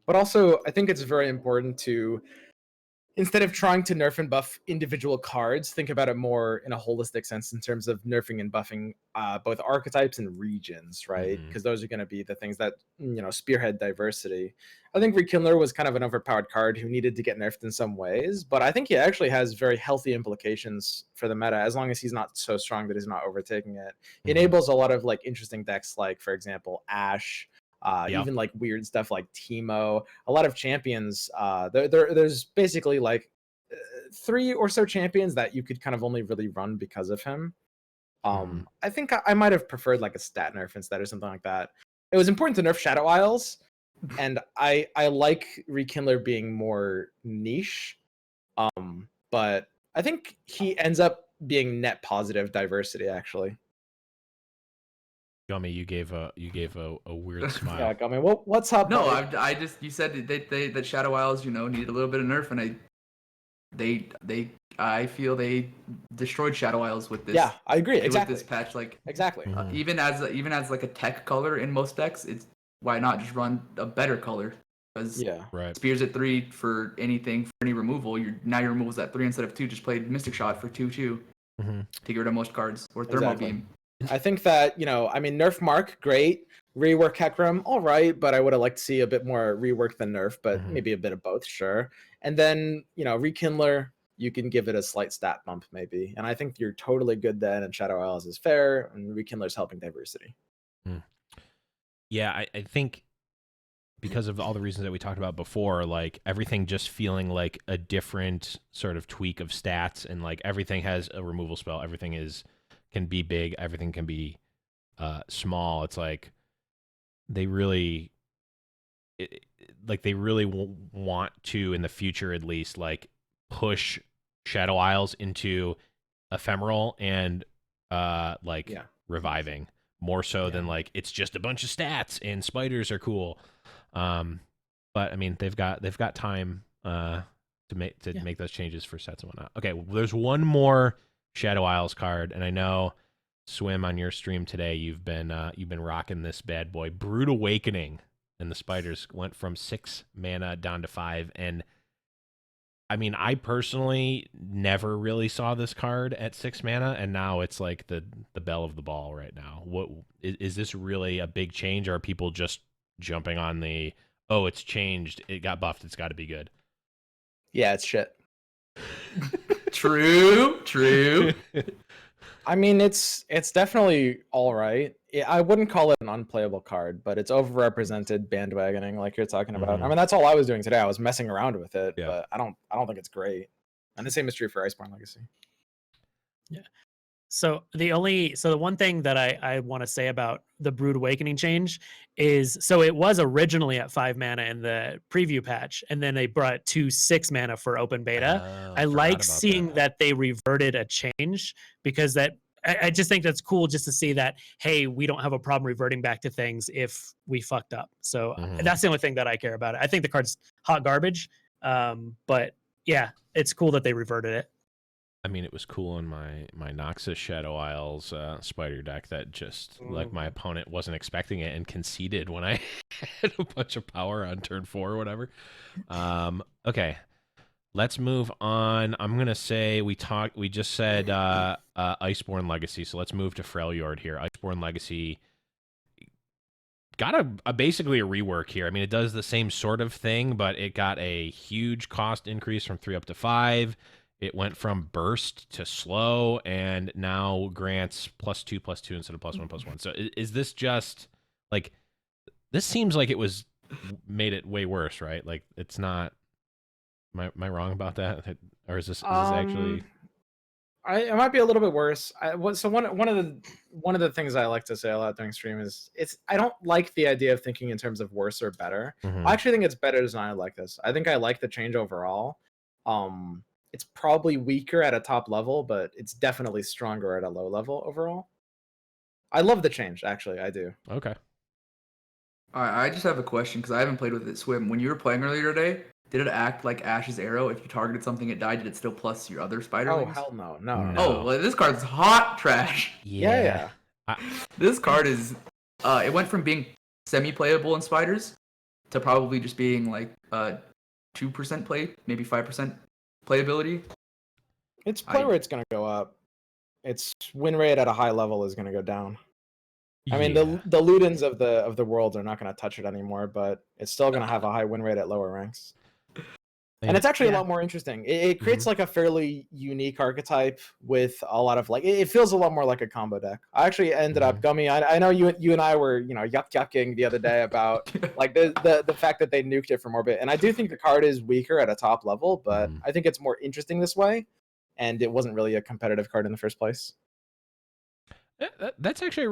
But also, I think it's very important to, instead of trying to nerf and buff individual cards, think about it more in a holistic sense in terms of nerfing and buffing both archetypes and regions, right? Mhm. Because those are going to be the things that, spearhead diversity. I think Rekindler was kind of an overpowered card who needed to get nerfed in some ways, but I think he actually has very healthy implications for the meta, as long as he's not so strong that he's not overtaking it. He Mhm. enables a lot of like interesting decks, like, for example, Ashe, Yeah. even like weird stuff like Teemo. A lot of champions. There's basically like 3 or so champions that you could kind of only really run because of him. I think I might have preferred like a stat nerf instead or something like that. It was important to nerf Shadow Isles, and I like Rekindler being more niche. But I think he ends up being net positive diversity actually. Gummy, you gave a weird smile. Yeah, Gummy, what's up? No, buddy? you said that Shadow Isles, needed a little bit of nerf, and I feel they destroyed Shadow Isles with this. Yeah, I agree. Exactly. With this patch, like Exactly. Mhm. even as like a tech color in most decks, it's why not just run a better color? Because Yeah. Right. Spears at 3 for anything, for any removal. Your removal's at 3 instead of 2. Just played Mystic Shot for 2/2 Mm-hmm. to get rid of most cards, or Thermal Exactly. Beam. I think that, nerf Mark, great. Rework Hecarim, all right, but I would have liked to see a bit more rework than nerf, but Mhm. maybe a bit of both, sure. And then, Rekindler, you can give it a slight stat bump, maybe. And I think you're totally good then, and Shadow Isles is fair, and Rekindler's helping diversity. Yeah, I think because of all the reasons that we talked about before, like everything just feeling like a different sort of tweak of stats, and like everything has a removal spell, everything can be big, everything can be small. It's like they really want to, in the future at least, like push Shadow Isles into ephemeral and reviving more so than like it's just a bunch of stats and spiders are cool. But I mean, they've got time to make those changes for sets and whatnot. Okay, well, there's one more Shadow Isles card, and I know Swim, on your stream today, you've been rocking this bad boy, Brood Awakening, and the spiders went from 6 mana down to 5. And I mean, I personally never really saw this card at 6 mana, and now it's like the belle of the ball right now. What is this really a big change, or are people just jumping on the, oh, it's changed, it got buffed, it's got to be good? Yeah, it's shit. True. I mean, it's definitely all right. I wouldn't call it an unplayable card, but it's overrepresented bandwagoning, like you're talking about. Mhm. I mean, that's all I was doing today. I was messing around with it, Yeah. but I don't think it's great. And the same is true for Iceborne Legacy. Yeah. So the one thing that I want to say about the Brood Awakening change is, so it was originally at 5 mana in the preview patch, and then they brought it to 6 mana for open beta. I forgot like about seeing that they reverted a change, because that I just think that's cool just to see that, hey, we don't have a problem reverting back to things if we fucked up. So that's the only thing that I care about. I think the card's hot garbage, but yeah, it's cool that they reverted it. I mean, it was cool in my Noxus Shadow Isles spider deck that just, like, my opponent wasn't expecting it and conceded when I had a bunch of power on turn 4 or whatever. Okay, let's move on. I'm going to say we just said Iceborne Legacy, so let's move to Freljord here. Iceborne Legacy got basically a rework here. I mean, it does the same sort of thing, but it got a huge cost increase from 3 up to 5. It went from burst to slow, and now grants +2/+2 instead of +1/+1. So is this just, like, this seems like it was made it way worse, right? Like, it's not. Am I wrong about that, or is this actually? It might be a little bit worse. So one of the things I like to say a lot during stream is, I don't like the idea of thinking in terms of worse or better. I actually think it's better designed like this. I think I like the change overall. It's probably weaker at a top level, but it's definitely stronger at a low level overall. I love the change, actually. I do. Okay. I just have a question, because I haven't played with it. Swim, when you were playing earlier today, did it act like Ash's arrow? If you targeted something, it died. Did it still plus your other spiderlings? Oh, hell no. No. Oh, well, this card's hot trash. Yeah. This card is, it went from being semi-playable in spiders to probably just being like 2% play, maybe 5% playability. Its play rate's going to go up. Its win rate at a high level is going to go down. I mean, the Ludens of the world are not going to touch it anymore, but it's still going to have a high win rate at lower ranks. And it's actually a lot more interesting. It creates like a fairly unique archetype with a lot of, like, it feels a lot more like a combo deck. I actually ended up, Gummy, I know you and I were, yucking the other day about like the fact that they nuked it from orbit. And I do think the card is weaker at a top level, but I think it's more interesting this way. And it wasn't really a competitive card in the first place. That's actually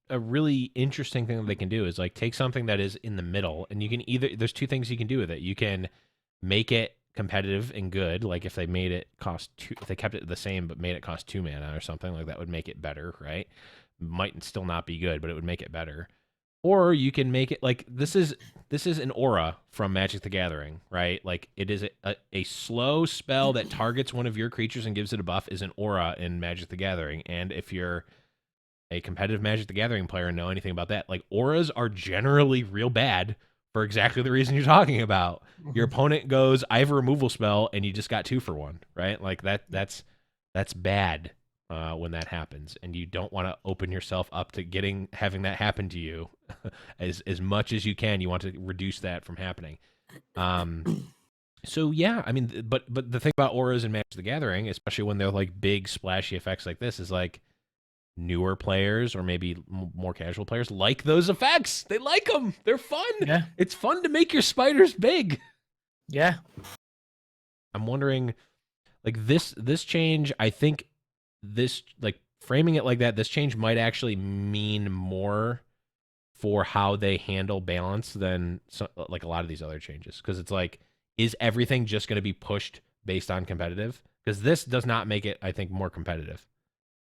a really interesting thing that they can do, is like take something that is in the middle, and you can there's two things you can do with it. You can make it competitive and good, like if they made it cost 2, if they kept it the same but made it cost 2 mana or something, like that would make it better, right? Might still not be good, but it would make it better. Or you can make it like this is an aura from Magic the Gathering, right? Like it is a slow spell that targets one of your creatures and gives it a buff, is an aura in Magic the Gathering. And if you're a competitive Magic the Gathering player and know anything about that, like, auras are generally real bad for exactly the reason you're talking about. Your opponent goes, I have a removal spell, and you just got 2 for 1, right? Like that's bad when that happens, and you don't want to open yourself up to having that happen to you as much as you can. You want to reduce that from happening. So yeah, I mean, but the thing about auras in Magic the Gathering, especially when they're like big splashy effects like this, is like, newer players or maybe more casual players like those effects. They like them. They're fun. Yeah. It's fun to make your spiders big. Yeah. I'm wondering, like, this change, I think this, like, framing it like that, this change might actually mean more for how they handle balance than like a lot of these other changes. Because it's like, is everything just going to be pushed based on competitive? Because this does not make it, I think, more competitive.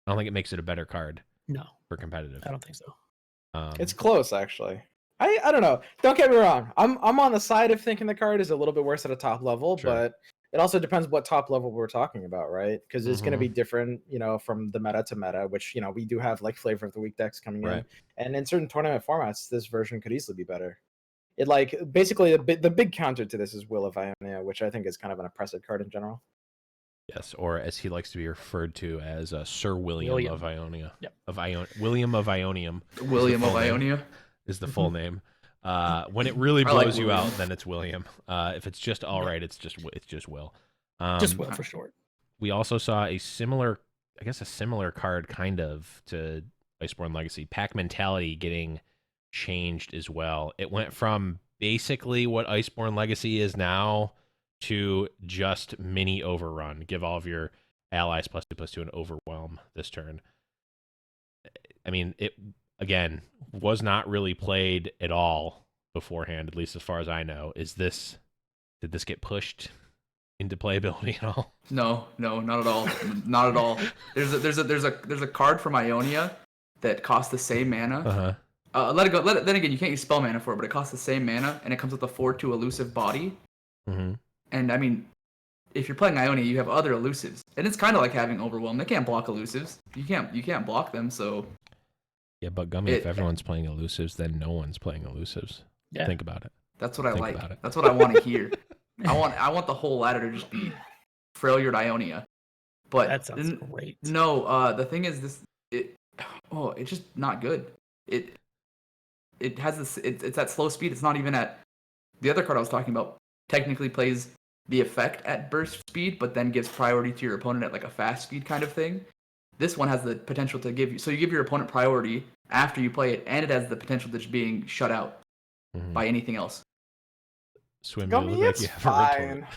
I don't think it makes it a better card. No. For competitive. I don't think so. It's close, actually. I don't know. Don't get me wrong. I'm on the side of thinking the card is a little bit worse at a top level, but it also depends what top level we're talking about, right? Because it's going to be different, from the meta to meta, which, we do have like flavor of the week decks coming in. And in certain tournament formats, this version could easily be better. It, like, basically the big counter to this is Will of Ionia, which I think is kind of an oppressive card in general. Yes, or as he likes to be referred to as Sir William of Ionia. Yep. William of Ionium. William of Ionia is the full name. When it really blows you out, then it's William. If it's just all right, it's just Will. Just Will for short. We also saw a similar card kind of to Iceborne Legacy, Pack Mentality, getting changed as well. It went from basically what Iceborne Legacy is now to just mini overrun. Give all of your allies +2/+2 and overwhelm this turn. I mean, it again was not really played at all beforehand, at least as far as I know. Did this get pushed into playability at all? No, not at all. Not at all. There's a card from Ionia that costs the same mana. Let it go. Then again, you can't use spell mana for it, but it costs the same mana, and it comes with a 4/2 elusive body. And I mean, if you're playing Ionia, you have other elusives, and it's kind of like having Overwhelm. They can't block elusives. You can't block them. So yeah, but Gummy, if everyone's playing elusives, then no one's playing elusives. Yeah. Think about it. That's what I like. That's what I want to hear. I want the whole ladder to just be Freljord Ionia. But that sounds great. No, the thing is it's just not good. It has this. It's at slow speed. It's not even at the other card I was talking about. Technically plays the effect at burst speed, but then gives priority to your opponent at like a fast speed kind of thing. This one has the potential to give your opponent priority after you play it, and it has the potential to just being shut out by anything else. Swim, Gummy, you look it's like you have fine.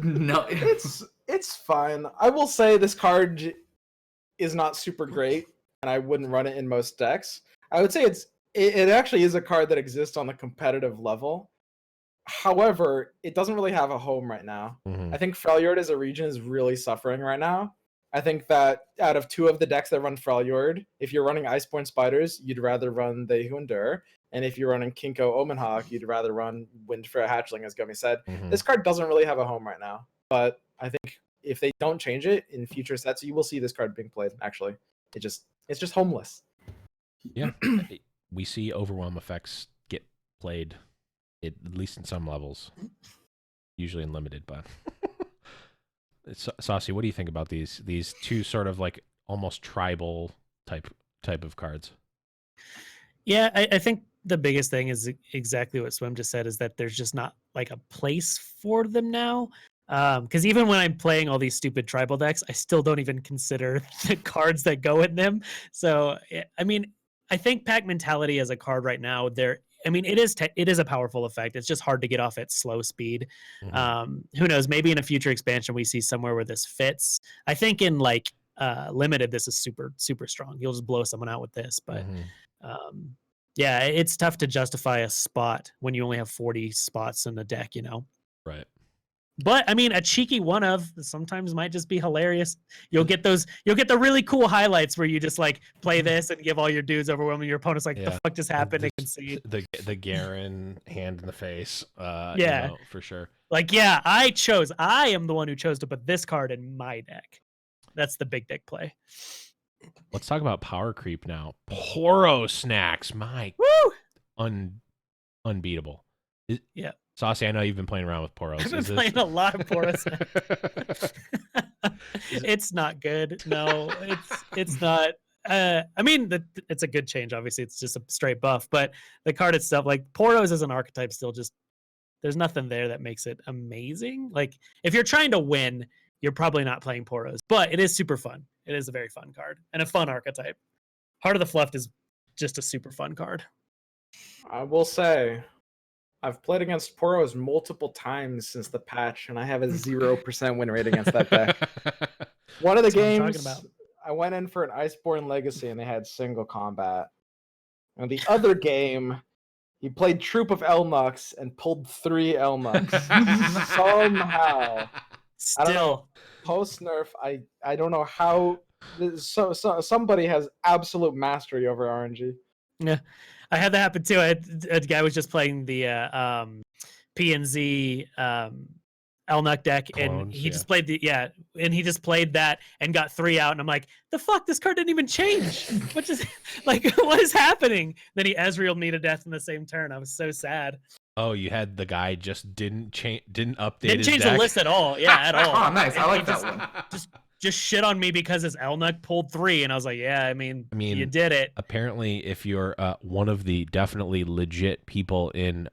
No, it's fine. I will say this card is not super great, and I wouldn't run it in most decks. I would say it actually is a card that exists on the competitive level. However, it doesn't really have a home right now. I think Freljord as a region is really suffering right now. I think that out of 2 of the decks that run Freljord, if you're running Iceborne Spiders, you'd rather run the who Endure. And if you're running Kinko Omenhawk, you'd rather run Windfire Hatchling, as Gummy said. This card doesn't really have a home right now. But I think if they don't change it in future sets, you will see this card being played, actually. It's just homeless. Yeah. We see overwhelm effects get played, at least in some levels. Usually in limited, but... Saucy, what do you think about these 2 sort of like almost tribal type of cards? Yeah, I think the biggest thing is exactly what Swim just said, is that there's just not like a place for them now. Because even when I'm playing all these stupid tribal decks, I still don't even consider the cards that go in them. So, I mean, I think Pack Mentality as a card right now, it is a powerful effect. It's just hard to get off at slow speed. Who knows? Maybe in a future expansion we see somewhere where this fits. I think in like limited, this is super, super strong. You'll just blow someone out with this. But yeah, it's tough to justify a spot when you only have 40 spots in the deck, Right. But I mean, a cheeky one of sometimes might just be hilarious. You'll get the really cool highlights where you just like play this and give all your dudes overwhelming your opponent's like, the fuck just happened? They can see the Garen hand in the face. For sure. Like, yeah, I am the one who chose to put this card in my deck. That's the big deck play. Let's talk about power creep now. Poro snacks, my unbeatable. Yeah. Saucy, I know you've been playing around with Poros. I've been playing a lot of Poros. It's not good. No, it's not. I mean, it's a good change. Obviously, it's just a straight buff. But the card itself, like Poros as an archetype, still just there's nothing there that makes it amazing. Like if you're trying to win, you're probably not playing Poros. But it is super fun. It is a very fun card and a fun archetype. Heart of the Fluff is just a super fun card. I will say, I've played against Poros multiple times since the patch, and I have a 0% win rate against that deck. One of the games, I went in for an Iceborne Legacy, and they had single combat. And the other game, he played Troop of Elnuks and pulled 3 Elnuks. Somehow. Still. I don't know. Post-nerf, I don't know how... So somebody has absolute mastery over RNG. Yeah. I had that happen too. A guy was just playing the PNZ Elnuk deck, Clones, and he just played he just played that and got 3 out, and I'm like, the fuck, this card didn't even change. What is happening? Then he Ezreal'd me to death in the same turn. I was so sad. Oh, you had the guy just didn't update didn't change deck? The list at all. Yeah, at all. Oh, nice. I like that one. Just shit on me because his Elnuk pulled 3, and I was like, yeah, I mean, you did it. Apparently, if you're one of the definitely legit people in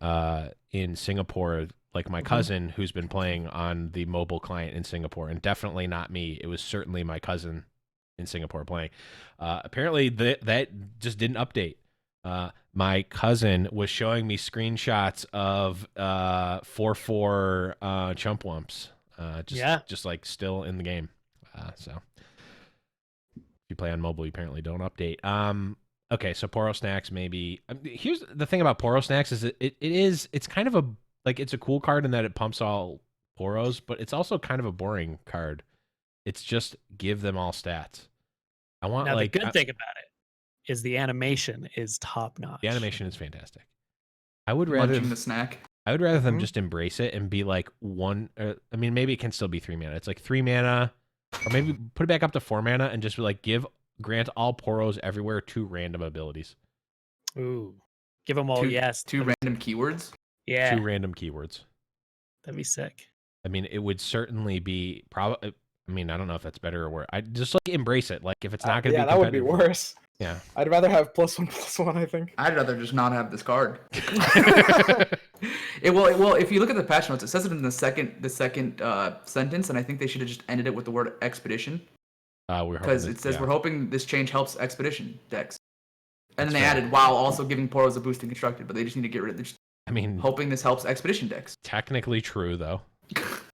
Singapore, like my cousin who's been playing on the mobile client in Singapore, and definitely not me, it was certainly my cousin in Singapore playing. Apparently, that just didn't update. My cousin was showing me screenshots of 4/4 Chumpwumps, just like still in the game. So if you play on mobile, you apparently don't update. Okay, so Poro Snacks maybe. Here's the thing about Poro Snacks is it's kind of a it's a cool card in that it pumps all Poros, but it's also kind of a boring card. It's just give them all stats. I want the good thing about it is the animation is top notch. The animation is fantastic. I would rather munching the snack. I would rather them just embrace it and be like one. I mean, maybe it can still be 3 mana. It's like 3 mana, or maybe put it back up to 4 mana and just be like grant all Poros everywhere 2 random abilities. Ooh, give them all 2 random keywords. Yeah, 2 random keywords. That'd be sick. I mean, it would certainly be probably. I mean, I don't know if that's better or worse. I just like embrace it. Like if it's not going to be that would be worse. Yeah, I'd rather have +1/+1. I think I'd rather just not have this card. Well, if you look at the patch notes, it says it in the second sentence, and I think they should have just ended it with the word expedition. Because it says we're hoping this change helps expedition decks, and then they added while also giving Poros a boost in constructed, but they just need to get rid of it. I mean, hoping this helps expedition decks. Technically true though.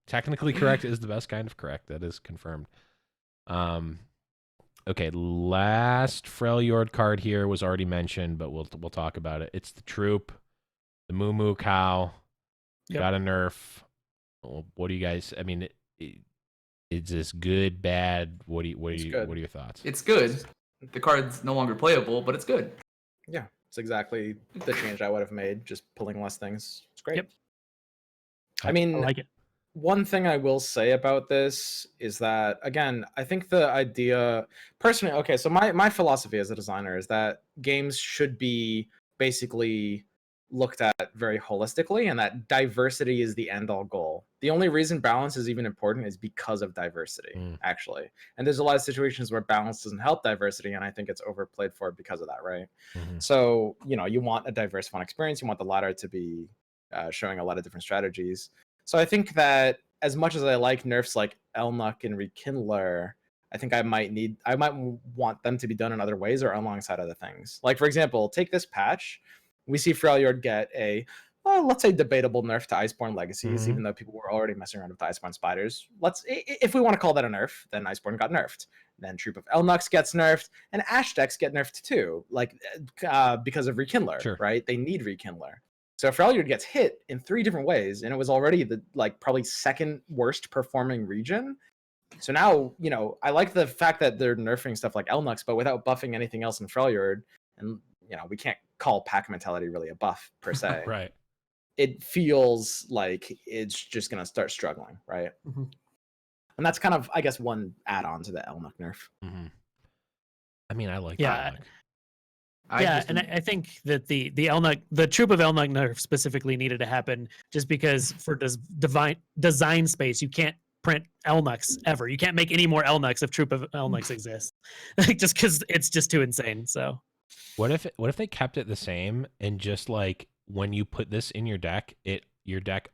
Technically correct is the best kind of correct. That is confirmed. Okay, last Freljord card here was already mentioned, but we'll talk about it. It's the Troop, the Moo Moo Cow. Yep. Got a nerf. What do you guys? I mean, is this good, bad? What are your thoughts? It's good. The card's no longer playable, but it's good. Yeah, it's exactly the change I would have made. Just pulling less things. It's great. Yep. I mean, I like it. One thing I will say about this is that, again, I think the idea personally, okay, so my philosophy as a designer is that games should be basically looked at very holistically, and that diversity is the end all goal. The only reason balance is even important is because of diversity, actually. And there's a lot of situations where balance doesn't help diversity, and I think it's overplayed for because of that, right? So, you want a diverse, fun experience. You want the ladder to be showing a lot of different strategies. So I think that as much as I like nerfs like Elnuck and Rekindler, I think I might want them to be done in other ways or alongside other things. Like, for example, take this patch. We see Freljord get a, let's say, debatable nerf to Iceborne Legacies, even though people were already messing around with Iceborne Spiders. If we want to call that a nerf, then Iceborne got nerfed. Then Troop of Elnucks gets nerfed, and Ash decks get nerfed too, because of Rekindler, right? They need Rekindler. So Freljord gets hit in 3 different ways, and it was already the probably second worst performing region. So now, I like the fact that they're nerfing stuff like Elnucks, but without buffing anything else in Freljord. And we can't call pack mentality really a buff per se. Right. It feels like it's just gonna start struggling, right? And that's kind of, I guess, one add-on to the Elnuck nerf. I mean, I like Yeah. Elnuck. And I think that the Troop of Elnuck nerf specifically needed to happen just because for design space, you can't print Elnucks ever. You can't make any more Elnucks if Troop of Elnucks exists, just because it's just too insane. So, what if they kept it the same and just when you put this in your deck, your deck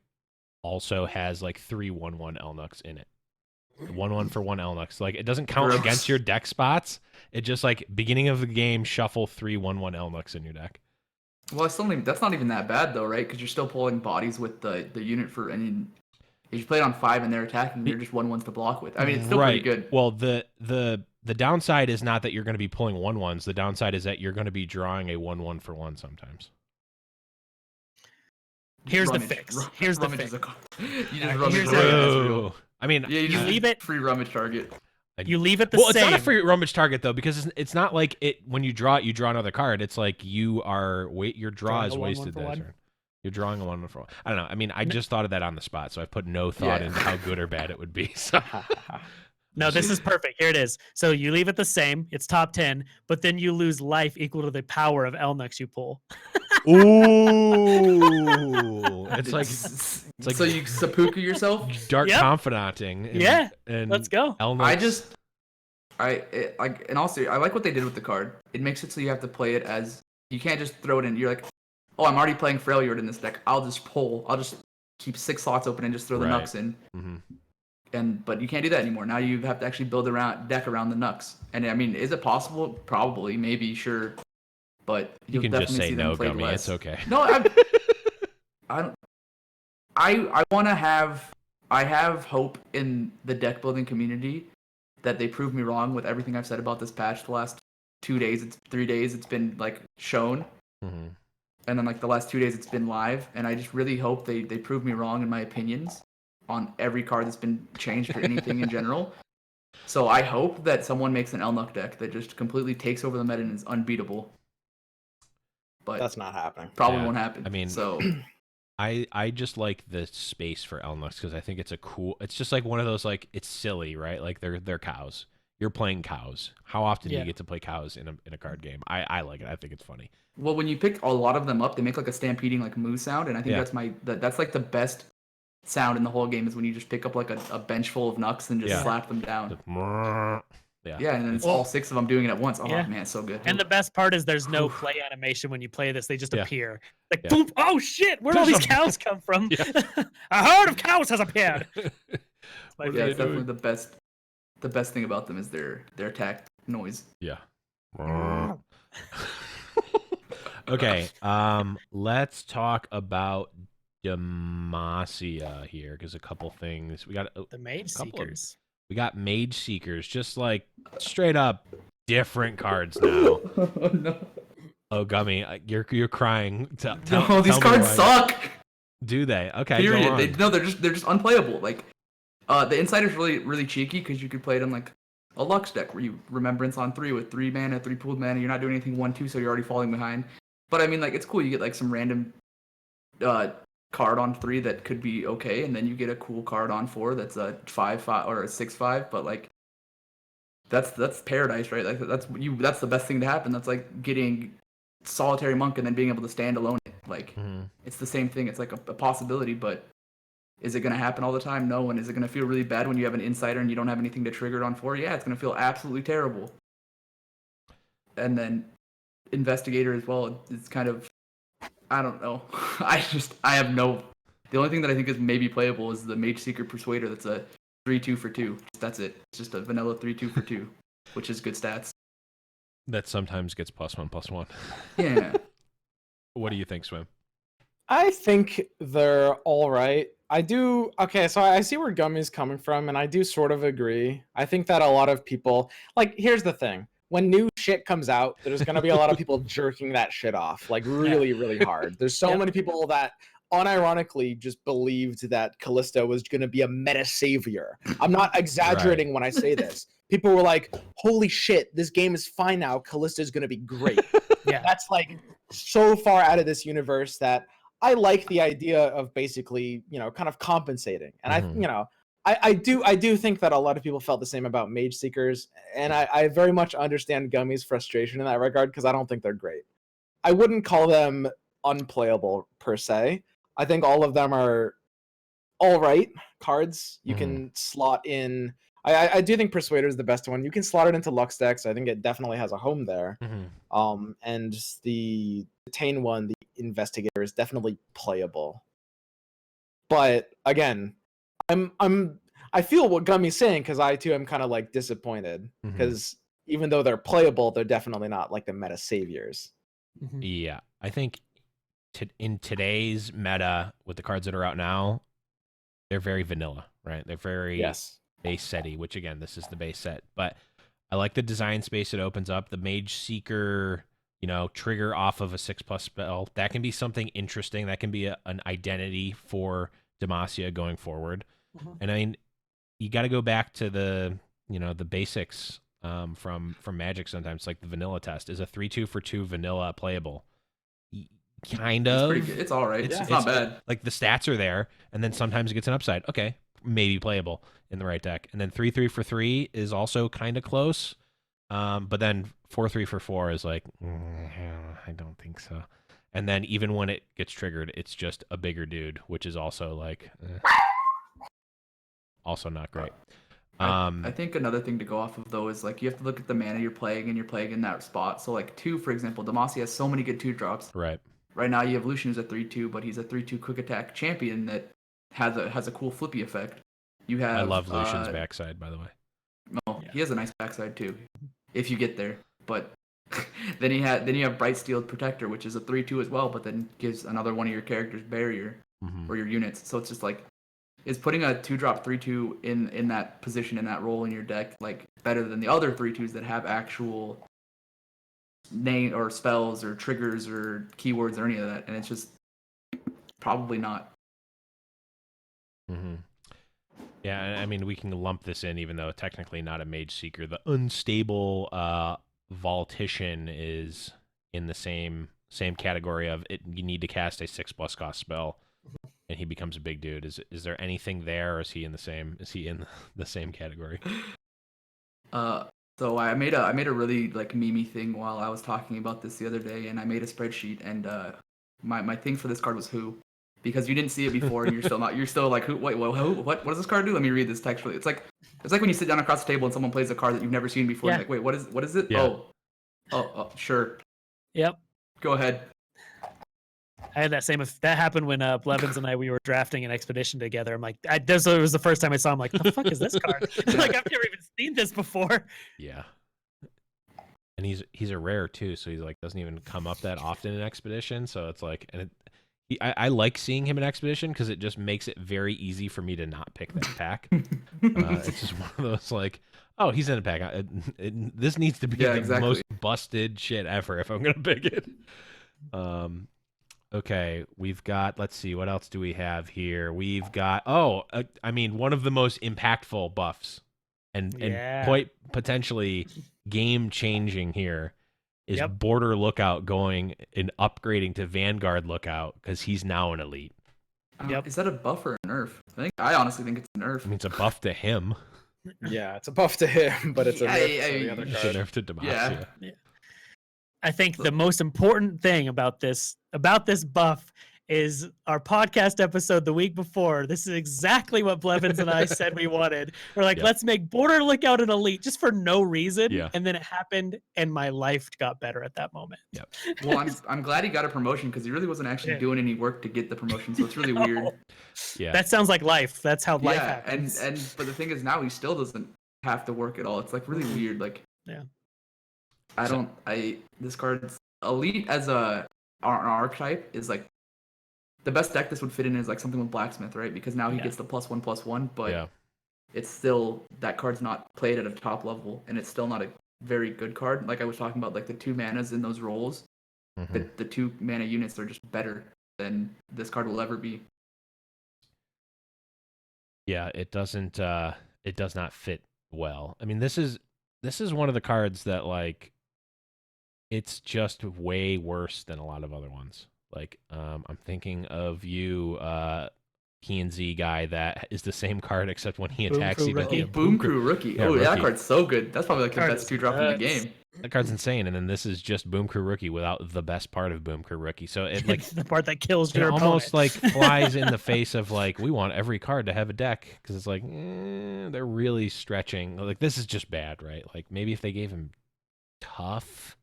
also has 3 1/1 Elnucks in it. 1/1 for 1 Elnucks. It doesn't count against your deck spots. It just beginning of the game, shuffle 3 1/1 Elnucks in your deck. Well, that's not even that bad though, right? Because you're still pulling bodies with the unit for any. If you play it on 5 and they're attacking, they're just 1/1s to block with. I mean, it's still pretty good. Well, the downside is not that you're going to be pulling 1/1s. The downside is that you're going to be drawing a 1/1 for 1 sometimes. Here's the fix. Here's the fix. You just rummage. I mean, you leave it free rummage target. You leave it the same. Well, it's not a free rummage target though, because it's not like it when you draw it, you draw another card. It's like your draw is wasted that turn. You're drawing a 1/1 for 1. I don't know. I mean, I just thought of that on the spot, so I put no thought into how good or bad it would be. So. No, this is perfect. Here it is. So you leave it the same. It's top 10, but then you lose life equal to the power of Elnucks you pull. Ooh, it's like so you seppuku yourself. Dark confidenting. And let's go. Elnucks. I like what they did with the card. It makes it so you have to play it as you can't just throw it in. You're like, oh, I'm already playing Freljord in this deck. I'll just keep 6 slots open and just throw the Nucks in. But you can't do that anymore. Now you have to actually build deck around the Nucks. And I mean, is it possible? Probably, maybe, sure. But you can just say no, Gummy. It's okay. No, I want to have. I have hope in the deck building community that they proved me wrong with everything I've said about this patch the last 2 days. It's 3 days. It's been like shown. Mm-hmm. And then like the last 2 days it's been live. And I just really hope they prove me wrong in my opinions on every card that's been changed or anything in general. So I hope that someone makes an Elnuck deck that just completely takes over the meta and is unbeatable. But That's not happening. Probably won't happen. I mean, so I just like the space for Elnucks because I think it's a cool. It's just like one of those like it's silly, right? Like they're cows. You're playing cows. How often do you get to play cows in a card game? I like it. I think it's funny. Well, when you pick a lot of them up, they make like a stampeding like moo sound, and I think that's like the best sound in the whole game is when you just pick up like a bench full of Nucks and just slap them down. Yeah, and then it's all 6 of them doing it at once. Oh man, so good. And the best part is there's no play animation when you play this; they just appear. Like, boom! Oh shit! Where'd all these cows come from? A herd of cows has appeared. Like, it's definitely the best. The best thing about them is their attack noise. Yeah. Okay. Let's talk about Demacia here because a couple things we got. The Mage Seekers. We got Mage Seekers, just like straight up different cards now. Oh no! Oh, Gummy, you're crying. No, these cards suck. Do they? Okay. Period. They're just unplayable. Like, the Insider's really cheeky because you could play it on like a Lux deck where you Remembrance on 3 with 3 mana, 3 pooled mana. You're not doing anything 1/2, so you're already falling behind. But I mean, like, it's cool. You get like some random card on 3 that could be okay, and then you get a cool card on 4 that's a 5/5 or a 6/5. But like, that's paradise, right? Like that's the best thing to happen. That's like getting Solitary Monk and then being able to stand alone. Like, it's the same thing. It's like a possibility, but is it going to happen all the time? No. And is it going to feel really bad when you have an Insider and you don't have anything to trigger it on 4? Yeah, it's going to feel absolutely terrible. And then Investigator as well. It's kind of, I don't know. I have no. The only thing that I think is maybe playable is the Mage Seeker Persuader. That's a 3/2 for 2. That's it. It's just a vanilla 3/2 for 2, which is good stats. That sometimes gets +1/+1. Yeah. What do you think, Swim? I think they're all right. I do. Okay, so I see where Gummy's coming from, and I do sort of agree. I think that a lot of people, like, here's the thing. When new shit comes out, there's going to be a lot of people jerking that shit off, like, really, really hard. There's so many people that unironically just believed that Kalista was going to be a meta savior. I'm not exaggerating when I say this. People were like, holy shit, this game is fine now. Kalista is going to be great. That's like so far out of this universe that I like the idea of basically, kind of compensating. And I do think that a lot of people felt the same about Mage Seekers. And I very much understand Gummy's frustration in that regard because I don't think they're great. I wouldn't call them unplayable per se. I think all of them are all right cards. You can slot in. I do think Persuader is the best one. You can slot it into Lux decks. I think it definitely has a home there. And the Tane one, the Investigator, is definitely playable. But again, I feel what Gummy's saying because I too am kind of like disappointed because even though they're playable, they're definitely not like the meta saviors. Yeah, I think in today's meta with the cards that are out now, they're very vanilla, right? They're very base setty, which again, this is the base set. But I like the design space it opens up. The Mage Seeker, trigger off of a 6+ spell. That can be something interesting. That can be an identity for Demacia going forward. And I mean, you got to go back to the basics from Magic sometimes. Like the vanilla test. Is a 3/2 for 2 vanilla playable? Kind of. It's all right. It's not bad. Like the stats are there, and then sometimes it gets an upside. Okay, maybe playable in the right deck. And then 3/3 for 3 is also kind of close. But then 4/3 for 4 is like, I don't think so. And then even when it gets triggered, it's just a bigger dude, which is also like, also not great. I think another thing to go off of though is like you have to look at the mana you're playing and you're playing in that spot. So like 2, for example, Demacia has so many good 2-drops. Right. Right now you have Lucian who's a 3/2, but he's a 3/2 quick attack champion that has a cool flippy effect. You have. I love Lucian's backside, by the way. No, he has a nice backside too, if you get there. But then you have Bright Steel Protector, which is a 3/2 as well, but then gives another one of your characters barrier or your units. So it's just like is putting a 2-drop 3/2 in that position, in that role in your deck, like better than the other 3/2s that have actual name or spells or triggers or keywords or any of that? And it's just probably not. Mm-hmm. Yeah, I mean, we can lump this in, even though technically not a Mage Seeker. The unstable Vaultician is in the same category of it. You need to cast a 6+ cost spell, and he becomes a big dude. Is there anything there, or is he in the same? Is he in the same category? So I made a really like memey thing while I was talking about this the other day, and I made a spreadsheet, and my thing for this card was who, because you didn't see it before, and you're still like who? Wait, who? What does this card do? Let me read this text really. It's like when you sit down across the table and someone plays a card that you've never seen before. Yeah. And you're like, wait, what is it? Yeah. Oh, sure. Yep. Go ahead. I had that happened when Blevins and we were drafting an expedition together. I'm like, it was the first time I saw him. Like, the fuck is this card? Like, I've never even seen this before. Yeah. And he's a rare too, so he's like doesn't even come up that often in Expedition. So it's like, and I like seeing him in Expedition because it just makes it very easy for me to not pick that pack. It's just one of those like, oh, he's in a pack. This needs to be the most busted shit ever if I'm gonna pick it. Okay, we've got, let's see, what else do we have here? We've got, I mean, one of the most impactful buffs and quite potentially game-changing here is Border Lookout going and upgrading to Vanguard Lookout because he's now an elite. Is that a buff or a nerf? I honestly think it's a nerf. I mean, it's a buff to him. Yeah, it's a buff to him, but it's a nerf to the other It's card. a nerf to Demacia. Yeah. I think the most important thing about this buff is our podcast episode the week before. This is exactly what Blevins and I said we wanted. We're like, let's make Border Lookout an elite just for no reason. Yeah. And then it happened, and my life got better at that moment. Yep. Well, I'm glad he got a promotion because he really wasn't actually doing any work to get the promotion, so it's really weird. Yeah. That sounds like life. That's how life happens. But the thing is now he still doesn't have to work at all. It's like really weird. Like, this card's elite as an archetype is like the best deck this would fit in is like something with Blacksmith, right? Because now he gets the +1/+1, but it's still, that card's not played at a top level, and it's still not a very good card. Like I was talking about, like the 2 manas in those roles, the 2 mana units are just better than this card will ever be. Yeah, it doesn't. It does not fit well. I mean, this is one of the cards that like, it's just way worse than a lot of other ones. Like, I'm thinking of you, P&Z guy that is the same card except when he attacks, he goes, Boom Crew Rookie. Yeah, that card's so good. That's probably like the best 2-drop in the game. That card's insane. And then this is just Boom Crew Rookie without the best part of Boom Crew Rookie. So it like the part that kills your almost opponent. like flies in the face of like, we want every card to have a deck because it's like they're really stretching. Like this is just bad, right? Like maybe if they gave him tough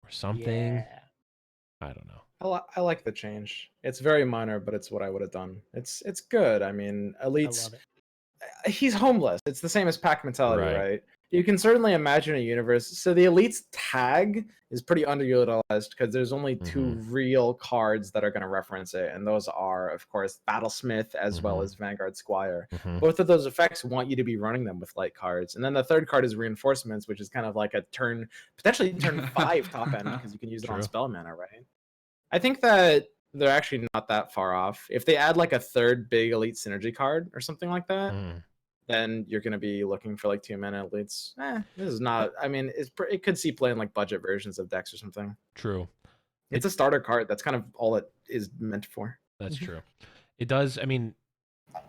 or something. Yeah. I don't know. I like the change. It's very minor, but it's what I would have done. It's good. I mean, elites. He's homeless. It's the same as pack mentality, right? You can certainly imagine a universe. So the elites tag is pretty underutilized because there's only 2 real cards that are going to reference it, and those are, of course, Battlesmith as well as Vanguard Squire. Both of those effects want you to be running them with light cards, and then the third card is Reinforcements, which is kind of like a potentially turn 5 top end because you can use it on spell mana, right? I think that they're actually not that far off. If they add like a third big elite synergy card or something like that, then you're going to be looking for like 2 mana elites. This is not, I mean, it could see play in like budget versions of decks or something. True. It's a starter card. That's kind of all it is meant for. That's true. It does. I mean,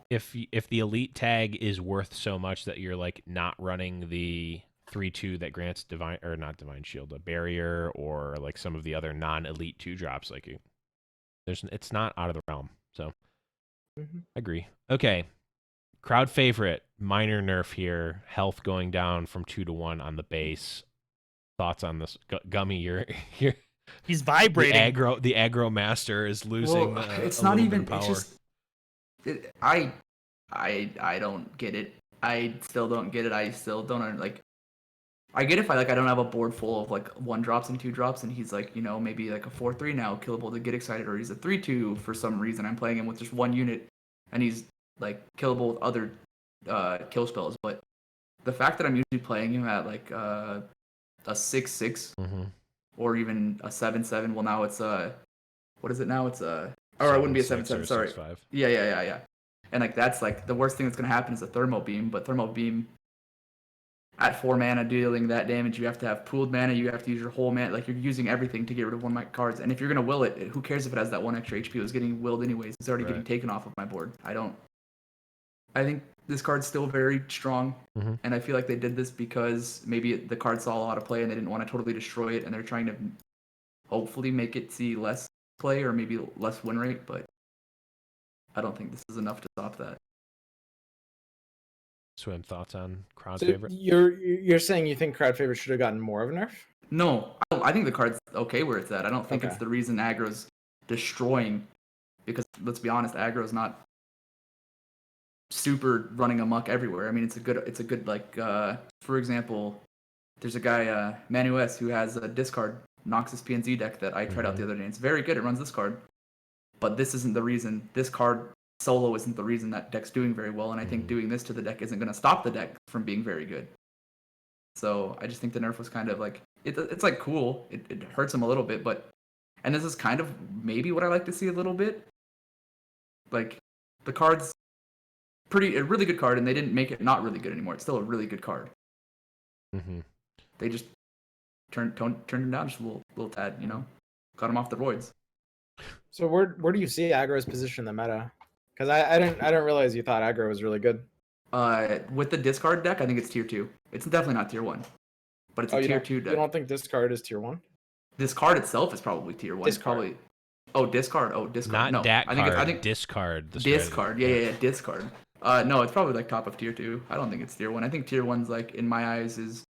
if the elite tag is worth so much that you're like not running the 3/2 that grants divine or not divine shield, a barrier, or like some of the other non-elite 2-drops, like it's not out of the realm. So I agree. Okay. Crowd favorite, minor nerf here. Health going down from 2 to 1 on the base. Thoughts on this? Gummy, you're he's vibrating. The aggro master is losing. It's not even power. It's just I don't get it. I still don't get it. I still don't like. I get if I don't have a board full of like 1-drops and 2-drops, and he's like, maybe like a 4/3 now, killable to get excited, or he's a 3/2 for some reason. I'm playing him with just 1 unit, and he's like killable with other kill spells, but the fact that I'm usually playing him at like a 6/6 or even a 7/7. Well, now it's what is it now? It's or it wouldn't be a 7/7. Sorry. 6/5. Yeah. And like that's like the worst thing that's gonna happen is a thermal beam. But thermal beam at 4 mana dealing that damage, you have to have pooled mana. You have to use your whole mana. Like you're using everything to get rid of one of my cards. And if you're gonna will it, who cares if it has that 1 extra HP? It was getting willed anyways. It's already getting taken off of my board. I think this card's still very strong, and I feel like they did this because maybe the card saw a lot of play and they didn't want to totally destroy it, and they're trying to hopefully make it see less play or maybe less win rate, but I don't think this is enough to stop that. Swim, thoughts on crowd So favorite? you're saying you think crowd favorite should have gotten more of a nerf? No, I think the card's okay where it's at. I don't think it's the reason aggro's destroying, because let's be honest, aggro's not super running amok everywhere. I mean, it's a good like for example, there's a guy Manu S who has a discard Noxus PNZ deck that I tried out the other day. It's very good. It runs this card, but this isn't the reason. This card solo isn't the reason that deck's doing very well, and I think doing this to the deck isn't going to stop the deck from being very good. So I just think the nerf was kind of like it's like cool. It hurts him a little bit, but and this is kind of maybe what I like to see a little bit. Like the card's a really good card, and they didn't make it not really good anymore. It's still a really good card. They just turned him down just a little tad, you know, got him off the roids. So where do you see aggro's position in the meta? Because I didn't realize you thought aggro was really good. With the discard deck, I think it's tier 2. It's definitely not tier 1, but it's a tier 2 deck. You don't think discard is tier 1? This card itself is probably tier 1. Discard. Discard. Not no, that card. I think discard. Discard. Yeah, discard. No, it's probably like top of tier 2. I don't think it's tier 1. I think tier 1's like in my eyes is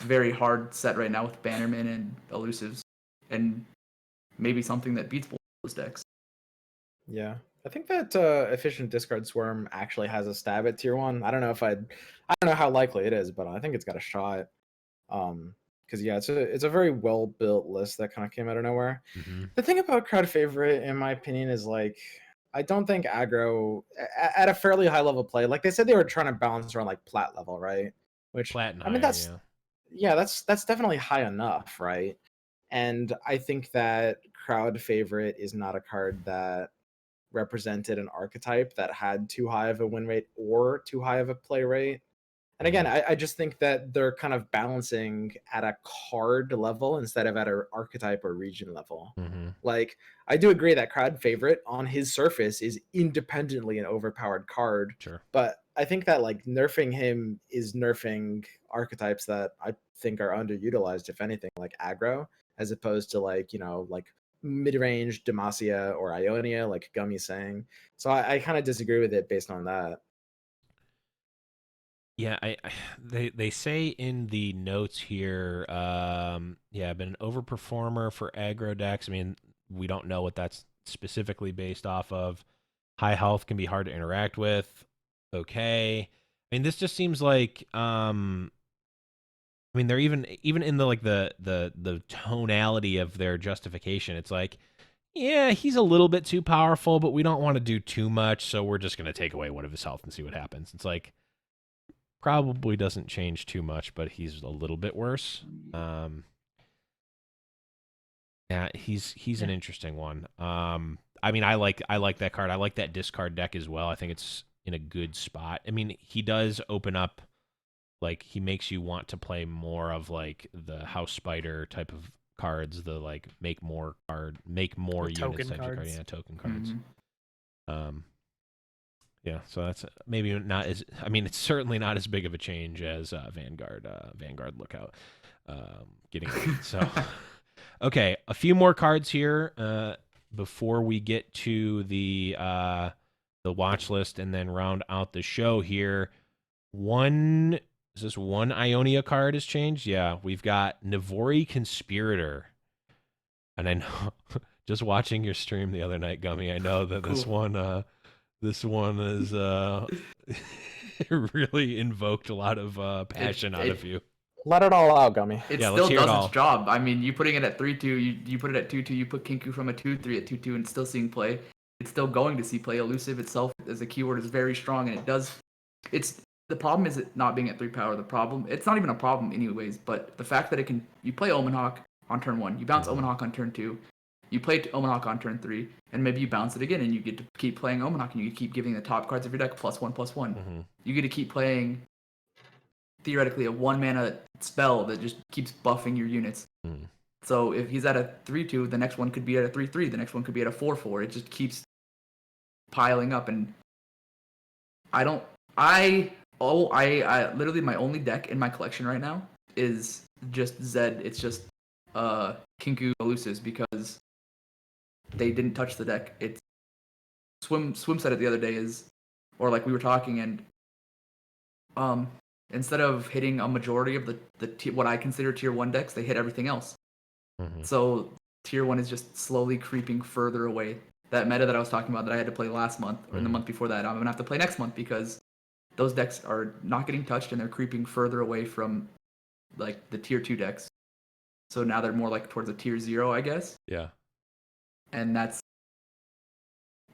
very hard set right now with Bannerman and Elusives, and maybe something that beats both those decks. Yeah, I think that efficient discard swarm actually has a stab at tier 1. I don't know how likely it is, but I think it's got a shot. Because yeah, it's a very well built list that kind of came out of nowhere. The thing about crowd favorite, in my opinion, is like I don't think aggro at a fairly high level play. Like they said, they were trying to balance around like plat level, right? Which Platinum, I mean, that's definitely high enough, right? And I think that crowd favorite is not a card that represented an archetype that had too high of a win rate or too high of a play rate. And again, I just think that they're kind of balancing at a card level instead of at an archetype or region level. Like, I do agree that crowd favorite on his surface is independently an overpowered card. Sure. But I think that like nerfing him is nerfing archetypes that I think are underutilized, if anything, like aggro, as opposed to like, you know, like mid-range Demacia or Ionia, like Gummy's saying. So I kind of disagree with it based on that. Yeah, they say in the notes here, been an overperformer for aggro decks. I mean, we don't know what that's specifically based off of. High health can be hard to interact with. Okay. I mean, this just seems like I mean, they're even in the like the tonality of their justification. It's like, yeah, he's a little bit too powerful, but we don't want to do too much, so we're just going to take away one of his health and see what happens. It's like probably doesn't change too much, but he's a little bit worse. Yeah, he's an interesting one. I mean, I like that card. I like that discard deck as well. I think it's in a good spot. I mean, he does open up, like, he makes you want to play more of like the House Spider type of cards, the like make more units type of card. Yeah, token cards. Yeah, so that's maybe not as. I mean, it's certainly not as big of a change as Vanguard. Vanguard Lookout getting so. Okay, a few more cards here before we get to the watch list and then round out the show here. One Ionia card has changed? Yeah, we've got Navori Conspirator. And I know, just watching your stream the other night, Gummy, I know that this one is really invoked a lot of passion out of you. Let it all out, Gummy. It still does its job. I mean, you putting it at 3/2, you put it at 2/2, you put Kinku from a 2/3 at 2/2, and still seeing play. it's still going to see play. Elusive itself as a keyword is very strong, and it's the problem is it not being at 3 power. The problem, it's not even a problem anyways, but the fact that you play Omen Hawk on turn 1, you bounce Omen Hawk on turn 2, you play Omen Hawk on turn 3, and maybe you bounce it again, and you get to keep playing Omen Hawk, and you keep giving the top cards of your deck +1/+1. You get to keep playing theoretically a 1-mana spell that just keeps buffing your units. So if he's at a 3/2, the next one could be at a 3/3, the next one could be at a 4/4. It just keeps piling up, and I literally my only deck in my collection right now is just Zed. It's just Kinku Elusives because they didn't touch the deck. It's Swim said it the other day or like we were talking, and instead of hitting a majority of the what I consider tier 1 decks, they hit everything else. So tier 1 is just slowly creeping further away. That meta that I was talking about that I had to play last month or in the month before that, I'm gonna have to play next month because those decks are not getting touched and they're creeping further away from like the tier 2 decks. So now they're more like towards a tier 0, I guess. Yeah. And that's,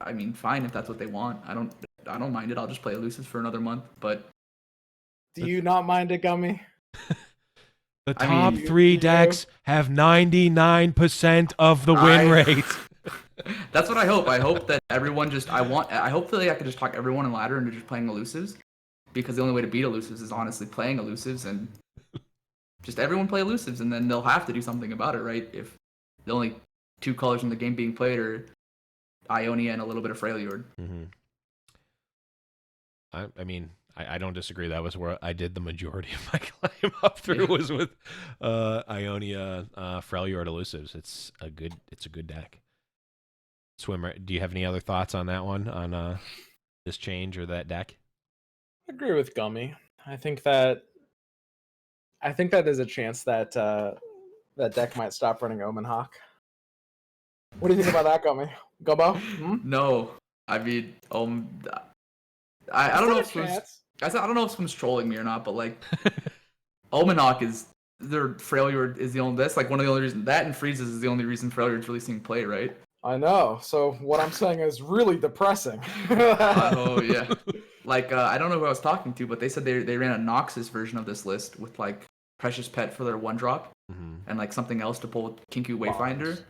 I mean, fine if that's what they want. I don't mind it. I'll just play Elusives for another month. But do you not mind it, Gummy? The top 3 decks have 99% of the win rate. That's what I hope. I hope that everyone I hope that I could just talk everyone in ladder into just playing Elusives, because the only way to beat Elusives is honestly playing Elusives, and just everyone play Elusives, and then they'll have to do something about it, right? If the only 2 colors in the game being played are Ionia and a little bit of Freljord. I mean, I don't disagree. That was where I did the majority of my climb up through was with Ionia, Freljord, Elusives. It's a good deck. Swimmer, do you have any other thoughts on that one, on this change or that deck? I agree with Gummy. I think that there's a chance that that deck might stop running Omen Hawk. What do you think about that, Gummy? Gumbo? No, I mean, I don't know if I don't know if Swim's trolling me or not, but like, Omen Hawk their Freljord is the only. That's like one of the only reasons. That and Freezes is the only reason Freljord's really seeing play, right? I know. So what I'm saying is really depressing. Oh yeah. Like I don't know who I was talking to, but they said they ran a Noxus version of this list with like Precious Pet for their 1-drop and like something else to pull Kinku Wayfinder.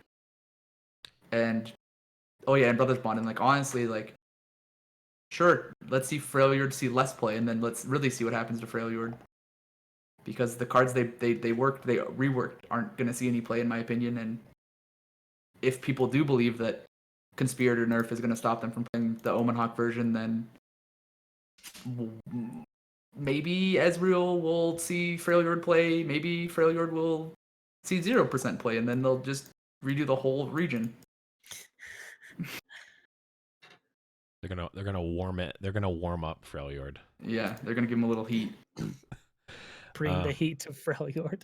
And and Brothers Bond, and like honestly, like sure, let's see Freljord see less play, and then let's really see what happens to Freljord. Because the cards they reworked aren't gonna see any play in my opinion, and if people do believe that Conspirator nerf is going to stop them from playing the Omen Hawk version, then maybe Ezreal will see Freljord play, maybe Freljord will see 0% play, and then they'll just redo the whole region. They're gonna warm it. They're gonna warm up Freljord. Yeah, they're gonna give him a little heat. Bring the heat to Freljord.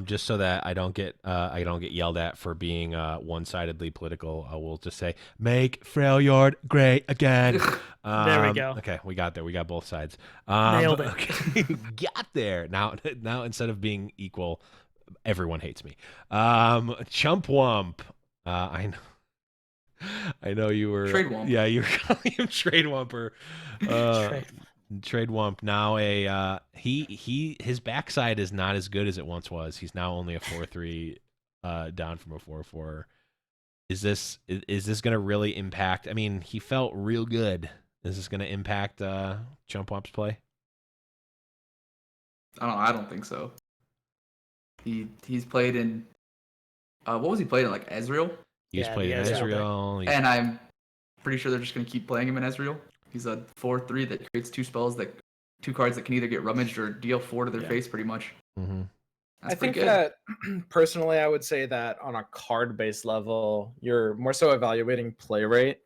Just so that I don't get yelled at for being one-sidedly political, I will just say, make Freljord great again. There we go. Okay, we got there. We got both sides. Nailed it. Okay. Got there. Now instead of being equal, everyone hates me. Chumpwump. I know you were Trade Wump. Yeah, you were calling him Trade Wumper. Trade Wump now his backside is not as good as it once was. He's now only a 4/3 down from a 4/4. Is this going to really impact? I mean, he felt real good. Is this going to impact Chumpwump's play? I don't think so. He's played in what was he played in, like Ezreal? He's played in Ezreal. And I'm pretty sure they're just going to keep playing him in Ezreal. He's a 4/3 that creates 2 cards that can either get rummaged or deal 4 to their face, pretty much. I think that personally, I would say that on a card-based level, you're more so evaluating play rate,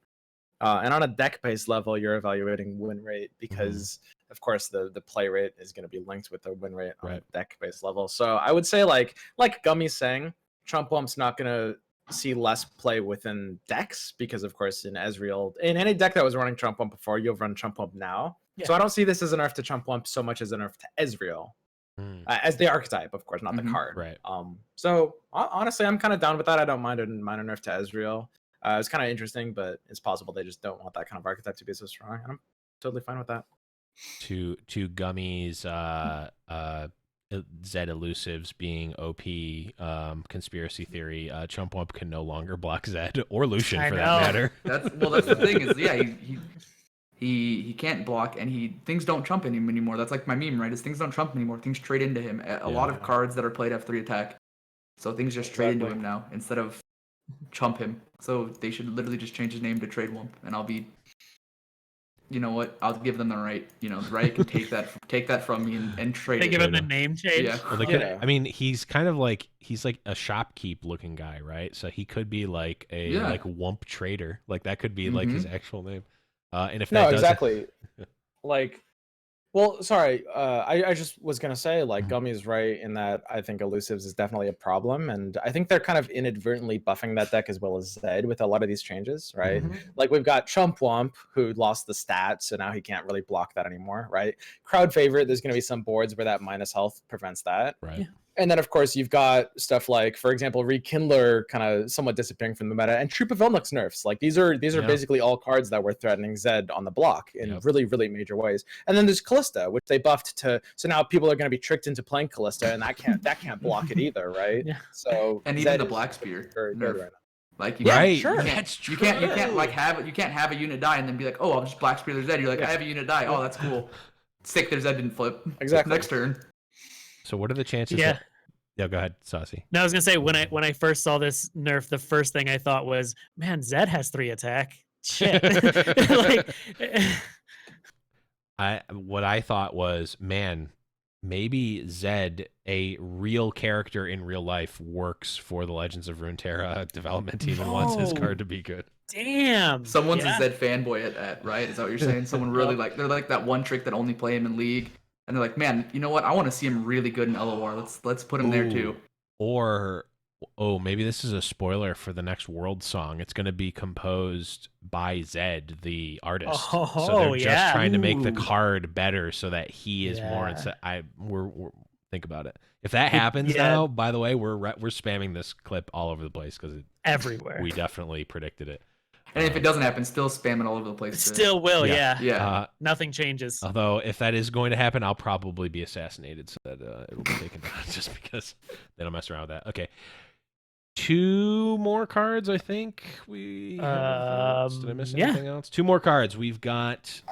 and on a deck-based level, you're evaluating win rate because, of course, the play rate is going to be linked with the win rate on a deck-based level. So I would say, like Gummy's saying, Chumpwump's not going to see less play within decks because, of course, in Ezreal, in any deck that was running Chumpwump before, you'll run Chumpwump now. Yeah. So I don't see this as a nerf to Chumpwump so much as a nerf to Ezreal, as the archetype, of course, not the card. Right. So honestly, I'm kind of down with that. I don't mind a minor nerf to Ezreal. It's kind of interesting, but it's possible they just don't want that kind of archetype to be so strong, and I'm totally fine with that. To Gummy's Zed elusives being OP, conspiracy theory, Chump Wump can no longer block Zed or Lucian for that matter. That's the thing is, yeah, he can't block, and things don't chump him anymore. That's like my meme, right? Is things don't chump anymore. Things trade into him. A lot of cards that are played have 3 attack, so things just trade into him now instead of chump him. So they should literally just change his name to Trade Wump, and I'll be. You know what? I'll give them the right. Riot can take that from me and trade. They it. give him the name change. Yeah. Well, I mean, he's kind of like he's like a shopkeep looking guy, right? So he could be like a like Wump trader. Like that could be like his actual name. And if that exactly. Like, well, sorry. I just was gonna say, like, Gummy's right in that I think elusives is definitely a problem, and I think they're kind of inadvertently buffing that deck as well as Zed with a lot of these changes, right? Like we've got Chump Wump who lost the stats, so now he can't really block that anymore, right? Crowd favorite. There's gonna be some boards where that minus health prevents that, right? Yeah. And then, of course, you've got stuff like, for example, Rekindler kind of somewhat disappearing from the meta, and Troop of Elnux nerfs. Like these are basically all cards that were threatening Zed on the block in really, really major ways. And then there's Kalista, which they buffed to, so now people are going to be tricked into playing Kalista, and that can't block it either, right? Yeah. So and Zed even the Black Spear nerf. Right Like you can't like you can't have a unit die and then be like, oh, I'll just Black Spear their Zed. You're like, I have a unit die. Oh, that's cool. Sick, their Zed didn't flip. Exactly. Next turn. So what are the chances? Yeah, go ahead, Saucy. No, I was gonna say when I first saw this nerf, the first thing I thought was, man, Zed has 3 attack. Shit. What I thought was, man, maybe Zed, a real character in real life, works for the Legends of Runeterra development team and wants his card to be good. Damn. Someone's a Zed fanboy at right? Is that what you're saying? Someone really they're like that one trick that only play him in League. And they're like, man, you know what? I want to see him really good in LOR. Let's put him there too. Or, maybe this is a spoiler for the next World Song. It's going to be composed by Zed, the artist. So they're just trying to make the card better so that he is more. We're think about it. If that happens now, by the way, we're spamming this clip all over the place because everywhere. We definitely predicted it. And if it doesn't happen, still spam it all over the place. Still will, yeah. Yeah. Nothing changes. Although, if that is going to happen, I'll probably be assassinated so that it'll be taken down just because they don't mess around with that. Okay. 2 more cards, I think. Did I miss anything else? 2 more cards. We've got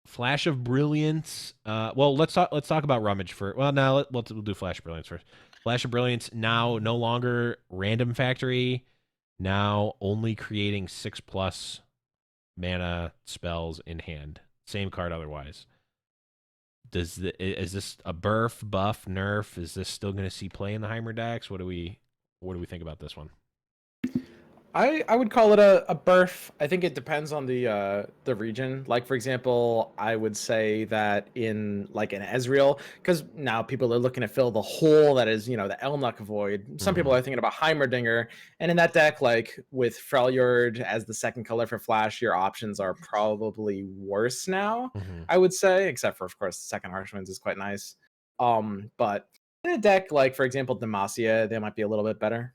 Flash of Brilliance. Well, let's talk about Rummage first. Well, now we'll do Flash of Brilliance first. Flash of Brilliance now no longer Random Factory. Now only creating 6+ mana spells in hand. Same card otherwise. Is this a buff, nerf? Is this still going to see play in the Heimer decks? What do we think about this one? I would call it a burf. I think it depends on the region. Like, for example, I would say that in like an Ezreal, because now people are looking to fill the hole that is, the Elnuk void. Some people are thinking about Heimerdinger, and in that deck, like with Freljord as the second color for Flash, your options are probably worse now. I would say, except for, of course, the second Harshwinds is quite nice. But in a deck like, for example, Demacia, they might be a little bit better.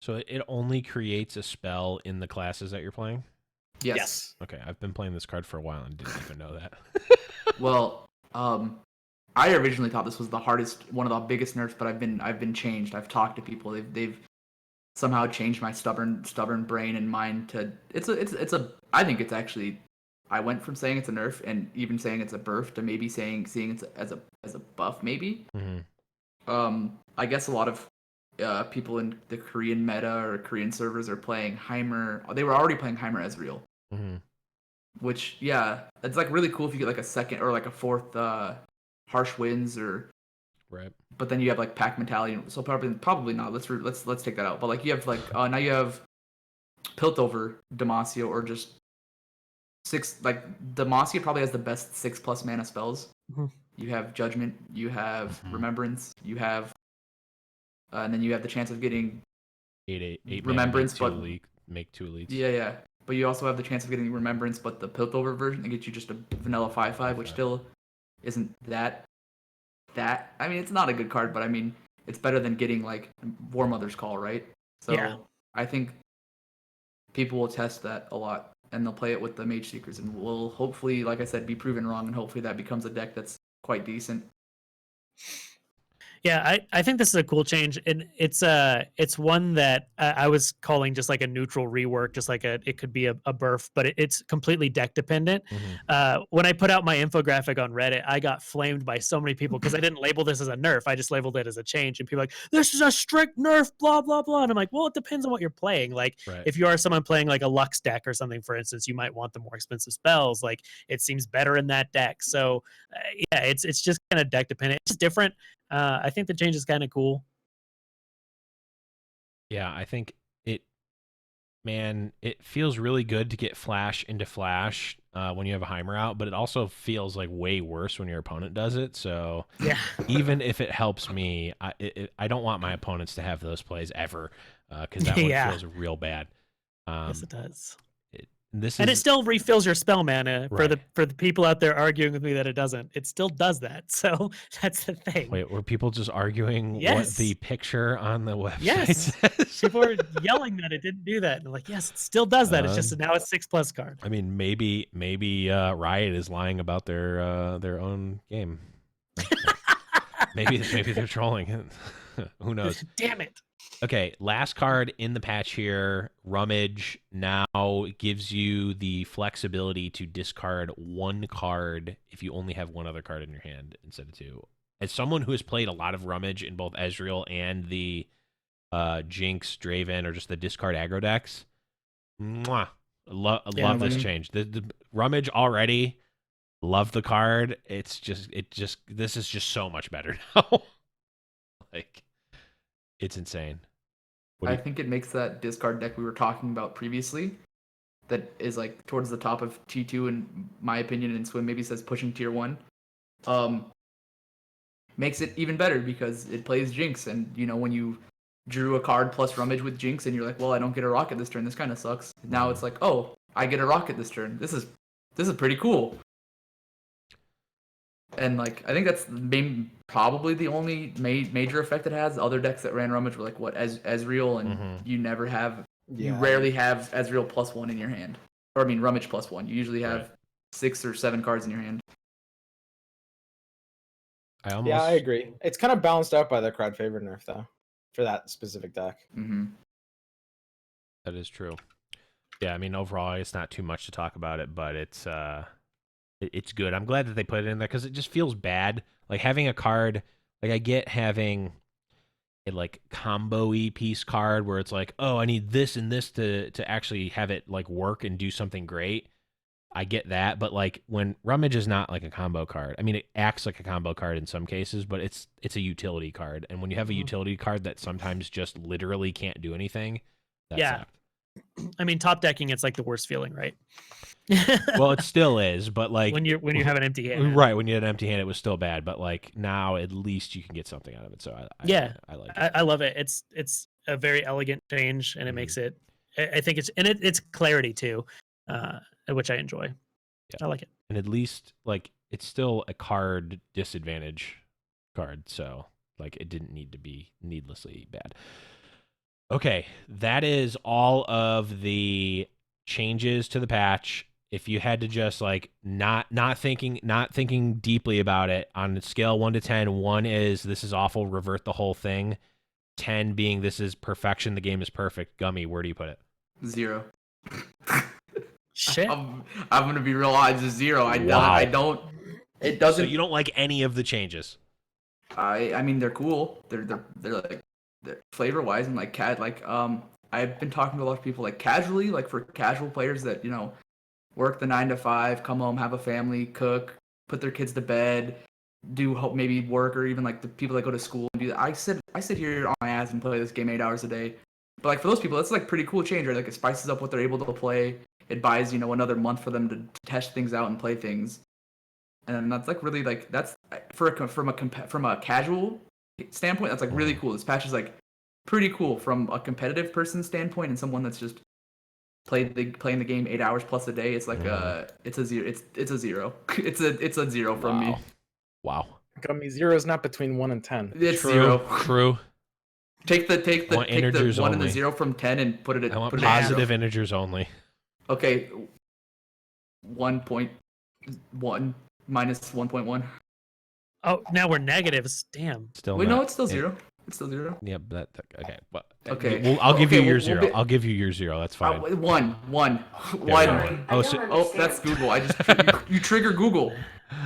So it only creates a spell in the classes that you're playing? Yes. Okay, I've been playing this card for a while and didn't even know that. Well, I originally thought this was the hardest, one of the biggest nerfs, but I've been changed. I've talked to people. They've somehow changed my stubborn brain and mind to I think it's actually, I went from saying it's a nerf and even saying it's a burf to maybe seeing it as a buff maybe. I guess a lot of people in the Korean meta or Korean servers are playing Heimer. They were already playing Heimer Ezreal, which it's like really cool if you get like a second or like a fourth Harsh Winds or right. But then you have like Pack Mentality, so probably not. Let's take that out. But like you have like now you have Piltover Demacia or just 6. Like Demacia probably has the best 6+ mana spells. You have Judgment, you have Remembrance, you have. And then you have the chance of getting 8 Remembrance, but make 2 elites. Yeah. But you also have the chance of getting Remembrance, but the Piltover version that gets you just a vanilla 5/5, which still isn't that. I mean, it's not a good card, but I mean, it's better than getting like War Mother's Call, right? So I think people will test that a lot, and they'll play it with the Mage Seekers, and will hopefully, like I said, be proven wrong, and hopefully that becomes a deck that's quite decent. Yeah, I think this is a cool change, and it's one that I was calling just like a neutral rework, just like it could be a burf, but it's completely deck dependent. When I put out my infographic on Reddit, I got flamed by so many people because I didn't label this as a nerf. I just labeled it as a change, and people were like, this is a strict nerf, blah blah blah. And I'm like, well, it depends on what you're playing. Like, if you are someone playing like a Lux deck or something, for instance, you might want the more expensive spells. Like, it seems better in that deck. So yeah, it's just kind of deck dependent. It's different. I think the change is kind of cool. Yeah, I think it feels really good to get Flash into Flash when you have a Heimer out, but it also feels like way worse when your opponent does it. So yeah, even if it helps me, I don't want my opponents to have those plays ever, because that one feels real bad. Yes, it does. It still refills your spell mana for the people out there arguing with me that it doesn't. It still does that. So that's the thing. Wait, were people just arguing what the picture on the website says? People are yelling that it didn't do that. And I'm like, yes, it still does that. It's just now a 6+ card. I mean, maybe Riot is lying about their own game. maybe they're trolling. Who knows? Damn it. Okay, last card in the patch here, Rummage now gives you the flexibility to discard one card if you only have one other card in your hand instead of two. As someone who has played a lot of Rummage in both Ezreal and the Jinx, Draven, or just the discard aggro decks, I love this change. The Rummage already, love the card. This is just so much better now. Like, it's insane. I think it makes that discard deck we were talking about previously, that is like towards the top of T2 in my opinion, and Swim maybe says pushing tier 1, makes it even better because it plays Jinx, and you know, when you drew a card plus Rummage with Jinx and you're like, well, I don't get a rocket this turn, this kind of sucks. Now it's like, oh, I get a rocket this turn. This is pretty cool. And like, I think that's probably the only major effect it has. Other decks that ran Rummage were like, what, Ezreal, and you never have, you rarely have Ezreal +1 in your hand. Or I mean, Rummage +1. You usually have 6 or 7 cards in your hand. Yeah, I agree. It's kind of balanced out by the crowd favorite nerf though, for that specific deck. That is true. Yeah, I mean, overall, it's not too much to talk about it, but it's good. I'm glad that they put it in there because it just feels bad. Like having a card, like I get having a like combo-y piece card where it's like, oh, I need this and this to actually have it like work and do something great. I get that, but like when Rummage is not like a combo card. I mean, it acts like a combo card in some cases, but it's a utility card. And when you have a utility card that sometimes just literally can't do anything, that sucked. I mean, top decking, it's like the worst feeling, right? Well, it still is, but like when you have an empty hand, right? When you had an empty hand, it was still bad, but like now, at least you can get something out of it. So I like it. I love it. It's a very elegant change, and it makes it. I think it's clarity too, which I enjoy. Yeah. I like it. And at least like it's still a card disadvantage card, so like it didn't need to be needlessly bad. Okay, that is all of the changes to the patch. If you had to just like not thinking deeply about it, on a scale 1 to 10, 1 is this is awful, revert the whole thing. 10 being this is perfection, the game is perfect. Gummy, where do you put it? 0. Shit. I'm gonna be real honest. It's 0. I don't. It doesn't. So you don't like any of the changes? I mean, they're cool. They're like. Flavor wise and like I've been talking to a lot of people like casually, like for casual players that, you know, work the 9 to 5, come home, have a family, cook, put their kids to bed, do maybe work, or even like the people that go to school and do that. I sit here on my ass and play this game 8 hours a day. But like for those people, that's like pretty cool change, right? Like it spices up what they're able to play. It buys, you know, another month for them to test things out and play things. And that's like really like that's from a casual standpoint, that's like really cool. This patch is like pretty cool from a competitive person's standpoint, and someone that's just playing the game 8 hours plus a day. It's like it's a 0. It's a 0. It's a 0 from me. Wow. Gummy, 0 is not between 1 and 10. It's 0. True. Take the integers 1 and the only. 0 from 10 and put it at. I want put it at positive 0. integers only. Okay. 1.1 minus 1.1. Oh, now we're negatives. Damn. Still Wait, not. no, it's still 0. It's still 0. Yeah, but okay. Well, Okay. I'll give you your we'll 0. I'll give you your 0. That's fine. 1. Oh, Oh, that's Google. You trigger Google.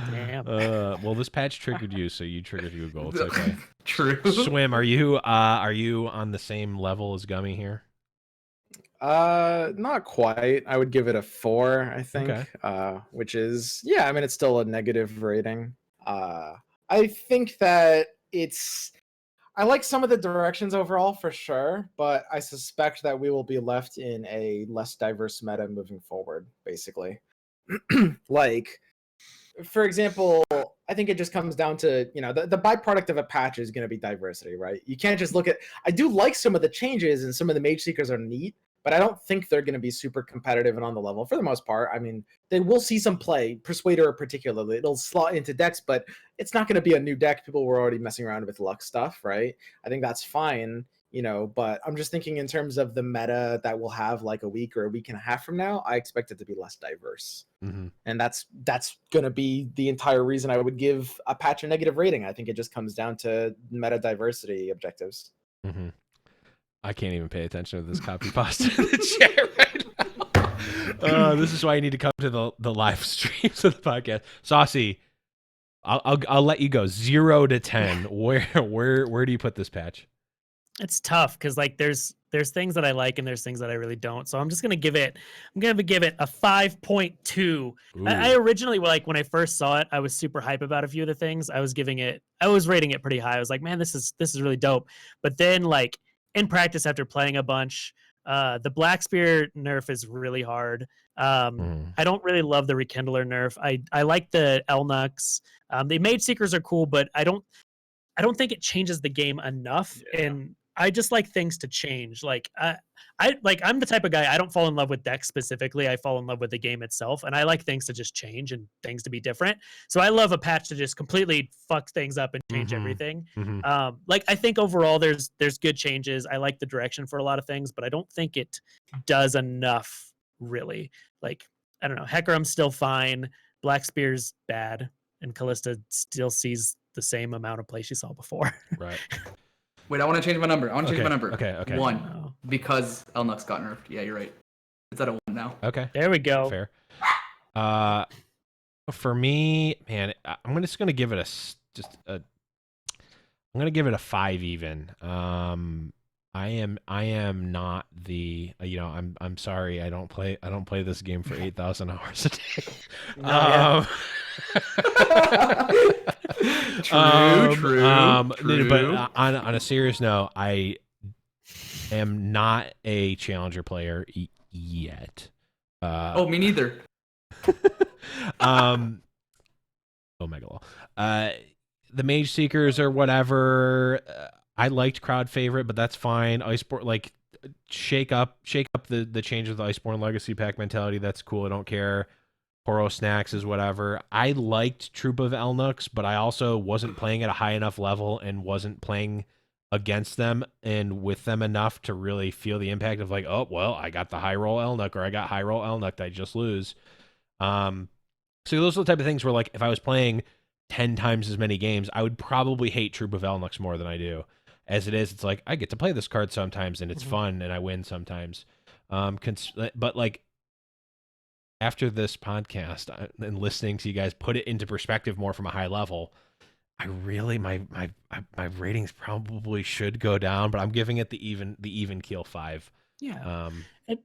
Damn. Well, this patch triggered you, so you triggered Google. It's okay. True. Swim, are you on the same level as Gummy here? Not quite. I would give it a 4, I think. Okay. Which is, yeah, I mean, it's still a negative rating. I think that I like some of the directions overall for sure, but I suspect that we will be left in a less diverse meta moving forward, basically. Like, for example, I think it just comes down to, the byproduct of a patch is going to be diversity, right? You can't just look at, I do like some of the changes and some of the mage seekers are neat, but I don't think they're going to be super competitive and on the level for the most part. I mean, they will see some play, Persuader particularly. It'll slot into decks, but it's not going to be a new deck. People were already messing around with luck stuff, right? I think that's fine, but I'm just thinking in terms of the meta that we'll have like a week or a week and a half from now, I expect it to be less diverse. Mm-hmm. And that's going to be the entire reason I would give a patch a negative rating. I think it just comes down to meta diversity objectives. Mm-hmm. I can't even pay attention to this copy pasta in the chat right now. This is why you need to come to the live streams of the podcast. Saucy, I'll let you go. 0 to 10. Where do you put this patch? It's tough because like there's things that I like and there's things that I really don't. So I'm gonna give it a 5.2. I originally, like, when I first saw it, I was super hype about a few of the things. I was rating it pretty high. I was like, man, this is really dope. But then, like, in practice, after playing a bunch, the Black Spear nerf is really hard. I don't really love the Rekindler nerf. I like the Elnux. The Mage Seekers are cool, but I don't think it changes the game enough. Yeah. And I just like things to change. Like I'm the type of guy, I don't fall in love with decks specifically. I fall in love with the game itself, and I like things to just change and things to be different. So I love a patch to just completely fuck things up and change everything. Mm-hmm. Like, I think overall there's good changes. I like the direction for a lot of things, but I don't think it does enough, really. Like, I don't know. Hecarim's still fine. Black Spear's bad, and Kalista still sees the same amount of play she saw before. Right. Wait, I want to change my number. Okay. 1, because Elnux got nerfed. Yeah, you're right. It's at a 1 now. Okay. There we go. Fair. For me, man, I'm just gonna give it I'm gonna give it a 5 even. I am not the, I'm sorry, I don't play this game for 8,000 hours a day. True. But on a serious note, I am not a challenger player yet. Me neither. Omega Law. The Mage Seekers or whatever. I liked crowd favorite, but that's fine. Iceborne, like, shake up the change of the Iceborne Legacy Pack mentality. That's cool. I don't care. Poro Snacks is whatever. I liked Troop of Elnux, but I also wasn't playing at a high enough level and wasn't playing against them and with them enough to really feel the impact of, like, oh, well, I got the high roll Elnuk, or I got high roll Elnuk, I just lose. So those are the type of things where, like, if I was playing 10 times as many games, I would probably hate Troop of Elnux more than I do. As it is, it's like, I get to play this card sometimes and it's fun and I win sometimes. But, like, after this podcast and listening to you guys put it into perspective more from a high level, I really, my ratings probably should go down, but I'm giving it the even keel 5. Yeah.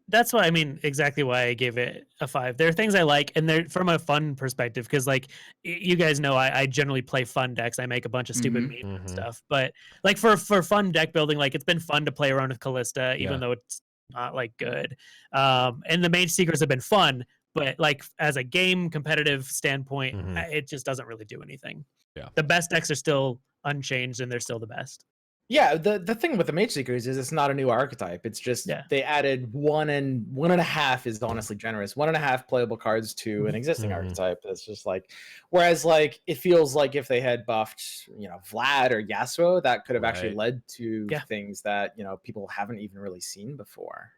That's why, I mean, exactly why I gave it a 5. There are things I like, and they're from a fun perspective, because, like, you guys know, I generally play fun decks. I make a bunch of stupid memes and stuff, but, like, for fun deck building, like, it's been fun to play around with Kalista, even though it's not, like, good. And the Mage Seekers have been fun, but, like, as a game competitive standpoint, it just doesn't really do anything. Yeah. The best decks are still unchanged, and they're still the best. Yeah, the thing with the Mage Seekers is it's not a new archetype. It's just they added 1.5 is honestly generous. 1.5 playable cards to an existing archetype. It's just like, whereas like it feels like if they had buffed, Vlad or Yasuo, that could have actually led to things that people haven't even really seen before.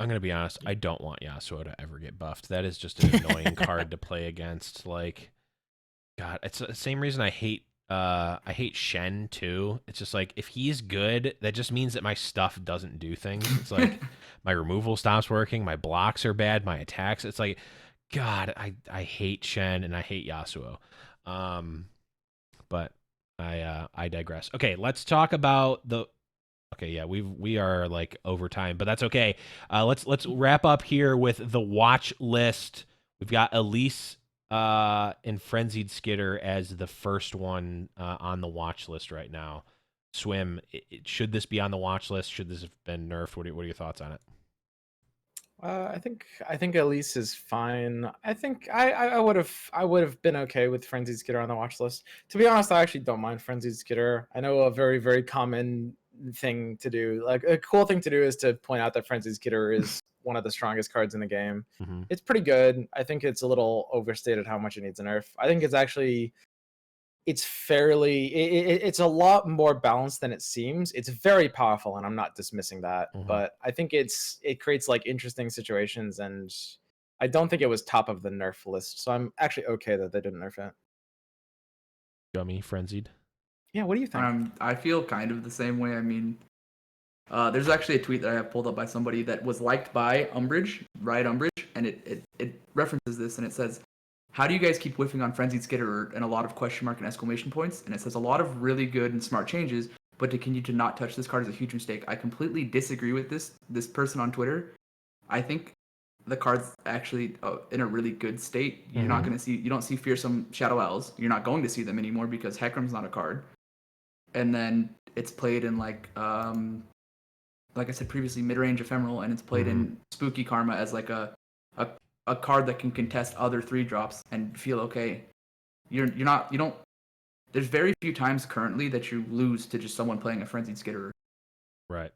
I'm gonna be honest. I don't want Yasuo to ever get buffed. That is just an annoying card to play against. Like, God, it's the same reason I hate Shen too. It's just like if he's good, that just means that my stuff doesn't do things. It's like my removal stops working, my blocks are bad, my attacks. It's like, God, I hate Shen and I hate Yasuo. But I digress. Okay, let's talk about the. Okay, yeah, we are like over time, but that's okay. Let's wrap up here with the watch list. We've got Elise and Frenzied Skitter as the first one on the watch list right now. Swim, should this be on the watch list? Should this have been nerfed? What are your thoughts on it? I think Elise is fine. I think I would have been okay with Frenzied Skitter on the watch list. To be honest, I actually don't mind Frenzied Skitter. I know a very, very common thing to do, like a cool thing to do, is to point out that Frenzied Skitter is one of the strongest cards in the game. It's pretty good. I think it's a little overstated how much it needs a nerf. I think it's fairly it's a lot more balanced than it seems. It's very powerful, and I'm not dismissing that, but I think it creates like interesting situations, and I don't think it was top of the nerf list, so I'm actually okay that they didn't nerf it. Gummy Frenzied. Yeah, what do you think? I feel kind of the same way. I mean, there's actually a tweet that I have pulled up by somebody that was liked by Umbridge, and it references this, and it says, "How do you guys keep whiffing on Frenzied Skitter?" and a lot of question mark and exclamation points. And it says a lot of really good and smart changes, but to continue to not touch this card is a huge mistake. I completely disagree with this person on Twitter. I think the card's actually in a really good state. You're not going to see, you don't see Fearsome Shadow Owls. You're not going to see them anymore because Hecarim's not a card. And then it's played in like I said previously, mid-range ephemeral, and it's played in Spooky Karma as like a card that can contest other 3-drops and feel okay. You don't. There's very few times currently that you lose to just someone playing a Frenzied Skitterer. Right.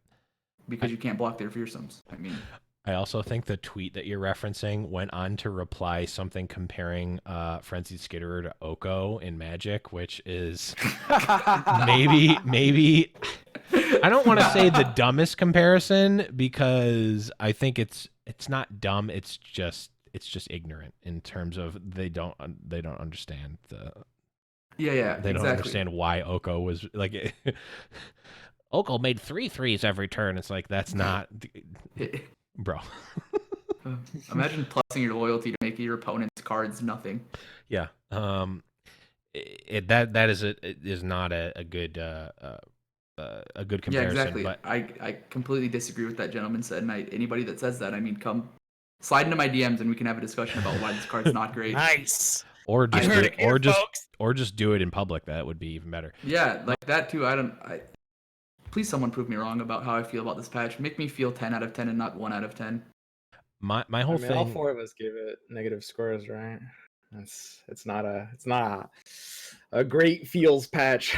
Because you can't block their Fearsomes. I mean. I also think the tweet that you're referencing went on to reply something comparing Frenzied Skitterer to Oko in Magic, which is maybe I don't want to say the dumbest comparison, because I think it's not dumb. It's just ignorant in terms of they don't understand the. Yeah. They don't understand why Oko was like. Oko made 3/3s every turn. It's like, that's not. Bro. Imagine plussing your loyalty to make your opponent's cards nothing. Yeah. That is not a good comparison. Yeah, exactly. But I completely disagree with that gentleman said, and anybody that says that, I mean, come slide into my DMs and we can have a discussion about why this card's not great. Nice. Or just do it in public. That would be even better. Yeah, like that too. Please, someone prove me wrong about how I feel about this patch. Make me feel 10 out of 10 and not 1 out of 10. My whole thing. All 4 of us gave it negative scores, right? It's not a great feels patch.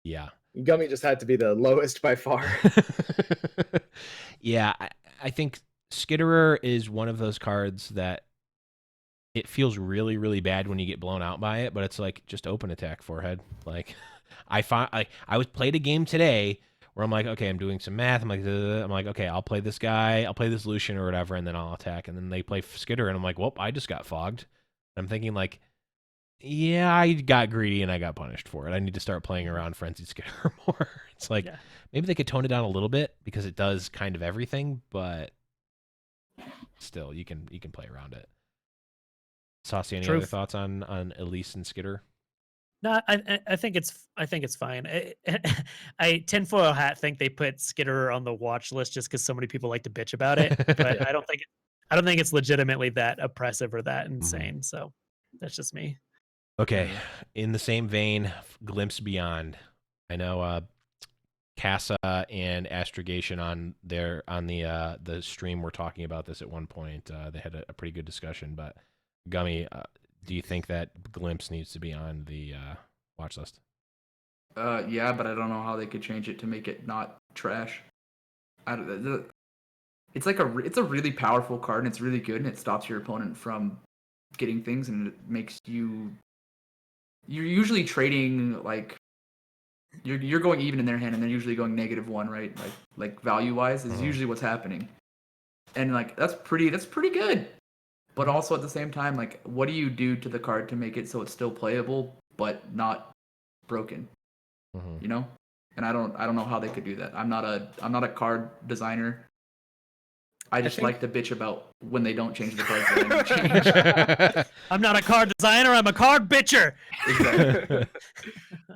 Yeah. Gummy just had to be the lowest by far. Yeah, I think Skitterer is one of those cards that it feels really, really bad when you get blown out by it, but it's like, just open attack forehead. Like, I played a game today where I'm like, okay, I'm doing some math. I'm like, okay, I'll play this guy, I'll play this Lucian or whatever, and then I'll attack. And then they play Skitter, and I'm like, well, I just got fogged. And I'm thinking like, yeah, I got greedy and I got punished for it. I need to start playing around Frenzied Skitter more. It's like, maybe they could tone it down a little bit because it does kind of everything, but still, you can play around it. Saucy, any other thoughts on Elise and Skitter? No, I think it's fine. I tinfoil hat think they put Skitter on the watch list just because so many people like to bitch about it, but I don't think it's legitimately that oppressive or that insane. So that's just me. Okay, in the same vein, Glimpse Beyond. I know Casa and Astrogation on the stream were talking about this at one point. They had a pretty good discussion, but Gummy, do you think that Glimpse needs to be on the watch list? Yeah, but I don't know how they could change it to make it not trash. It's like it's a really powerful card, and it's really good, and it stops your opponent from getting things, and it makes you're usually trading like you're going even in their hand, and they're usually going -1, right? Like value wise is usually what's happening, and like that's pretty good. But also at the same time, like what do you do to the card to make it so it's still playable but not broken? You know? And I don't know how they could do that. I'm not a card designer. I just like to bitch about when they don't change the cards that I need to change. I'm not a card designer, I'm a card bitcher. Exactly.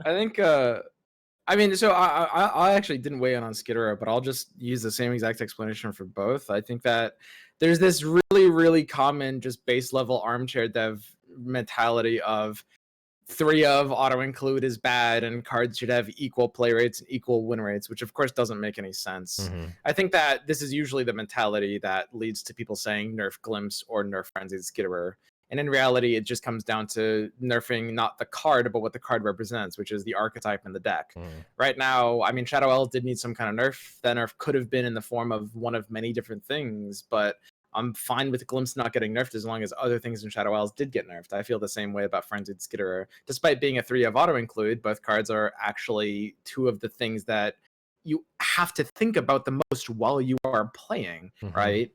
I think I mean, so I actually didn't weigh in on Skitterer, but I'll just use the same exact explanation for both. I think that there's this really common just base level armchair dev mentality of 3 of auto include is bad and cards should have equal play rates and equal win rates, which of course doesn't make any sense. I think that this is usually the mentality that leads to people saying nerf Glimpse or nerf Frenzied Skitterer. And in reality, it just comes down to nerfing not the card, but what the card represents, which is the archetype in the deck. Right now, I mean, Shadow Isles did need some kind of nerf. That nerf could have been in the form of one of many different things, but I'm fine with Glimpse not getting nerfed as long as other things in Shadow Isles did get nerfed. I feel the same way about Frenzied Skitterer. Despite being a 3 of auto include, both cards are actually 2 of the things that you have to think about the most while you are playing, right?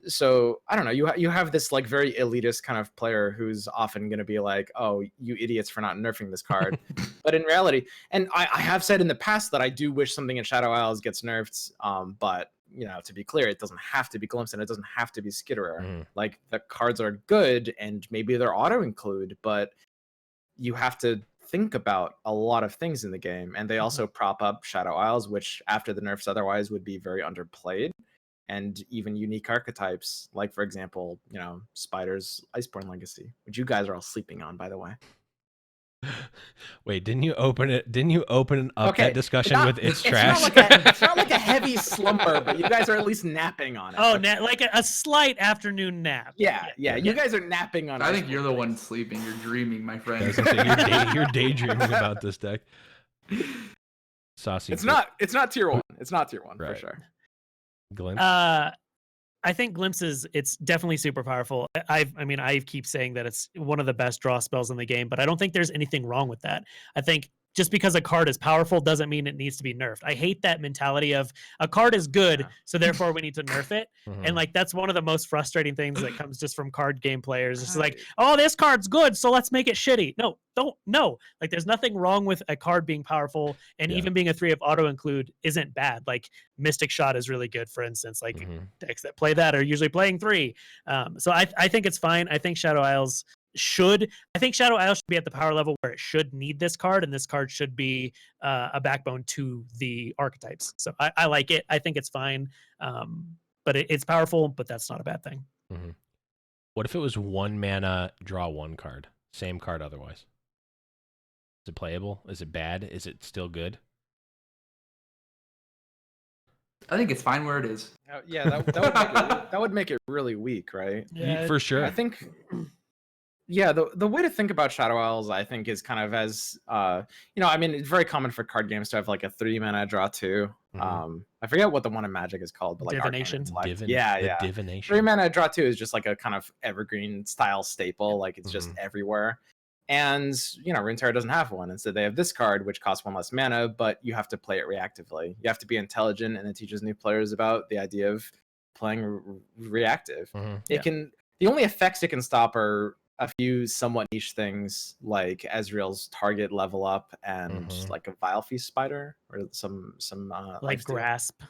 So I don't know. You have this like very elitist kind of player who's often going to be like, "Oh, you idiots for not nerfing this card," but in reality, and I have said in the past that I do wish something in Shadow Isles gets nerfed. But you know, to be clear, it doesn't have to be Glimpse and it doesn't have to be Skitterer. Like the cards are good and maybe they're auto include, but you have to think about a lot of things in the game, and they also prop up Shadow Isles, which after the nerfs otherwise would be very underplayed. And even unique archetypes, like for example, you know, Spider's Iceborne Legacy, which you guys are all sleeping on, by the way. Wait, didn't you open up that discussion with it's trash? It's not like a heavy slumber, but you guys are at least napping on it. Oh, like a slight afternoon nap. Yeah. You guys are napping on it. I think you're the one sleeping. You're dreaming, my friend. You're daydreaming about this deck. Saucy. It's not tier 1. It's not tier 1 for sure. Glimpse? I think Glimpse it's definitely super powerful. I keep saying that it's one of the best draw spells in the game, but I don't think there's anything wrong with that. I think just because a card is powerful doesn't mean it needs to be nerfed. I hate that mentality of a card is good, so therefore we need to nerf it. And like that's one of the most frustrating things that comes just from card game players. It's like, oh, this card's good, so let's make it shitty. No. Like there's nothing wrong with a card being powerful, and even being a 3 of auto include isn't bad. Like Mystic Shot is really good, for instance. Like decks that play that are usually playing 3. So I think it's fine. I think Shadow Isles should be at the power level where it should need this card, and this card should be a backbone to the archetypes. So I like it. I think it's fine, but it's powerful, but that's not a bad thing. What if it was 1 mana, draw 1 card, same card otherwise? Is it playable? Is it bad? Is it still good? I think it's fine where it is. Yeah, that would make it really weak, right? Yeah, for sure. I think. Yeah, the way to think about Shadow Isles, I think, is kind of as you know, I mean, it's very common for card games to have like a 3 mana draw 2. I forget what the one in Magic is called, but like Divination. Divination. 3 mana draw 2 is just like a kind of evergreen style staple, like it's just everywhere. And you know, Runeterra doesn't have one. Instead, they have this card, which costs 1 less mana, but you have to play it reactively. You have to be intelligent, and it teaches new players about the idea of playing reactive. The only effects it can stop are a few somewhat niche things like Ezreal's target level up and like a Vile Feast Spider or some like Grasp.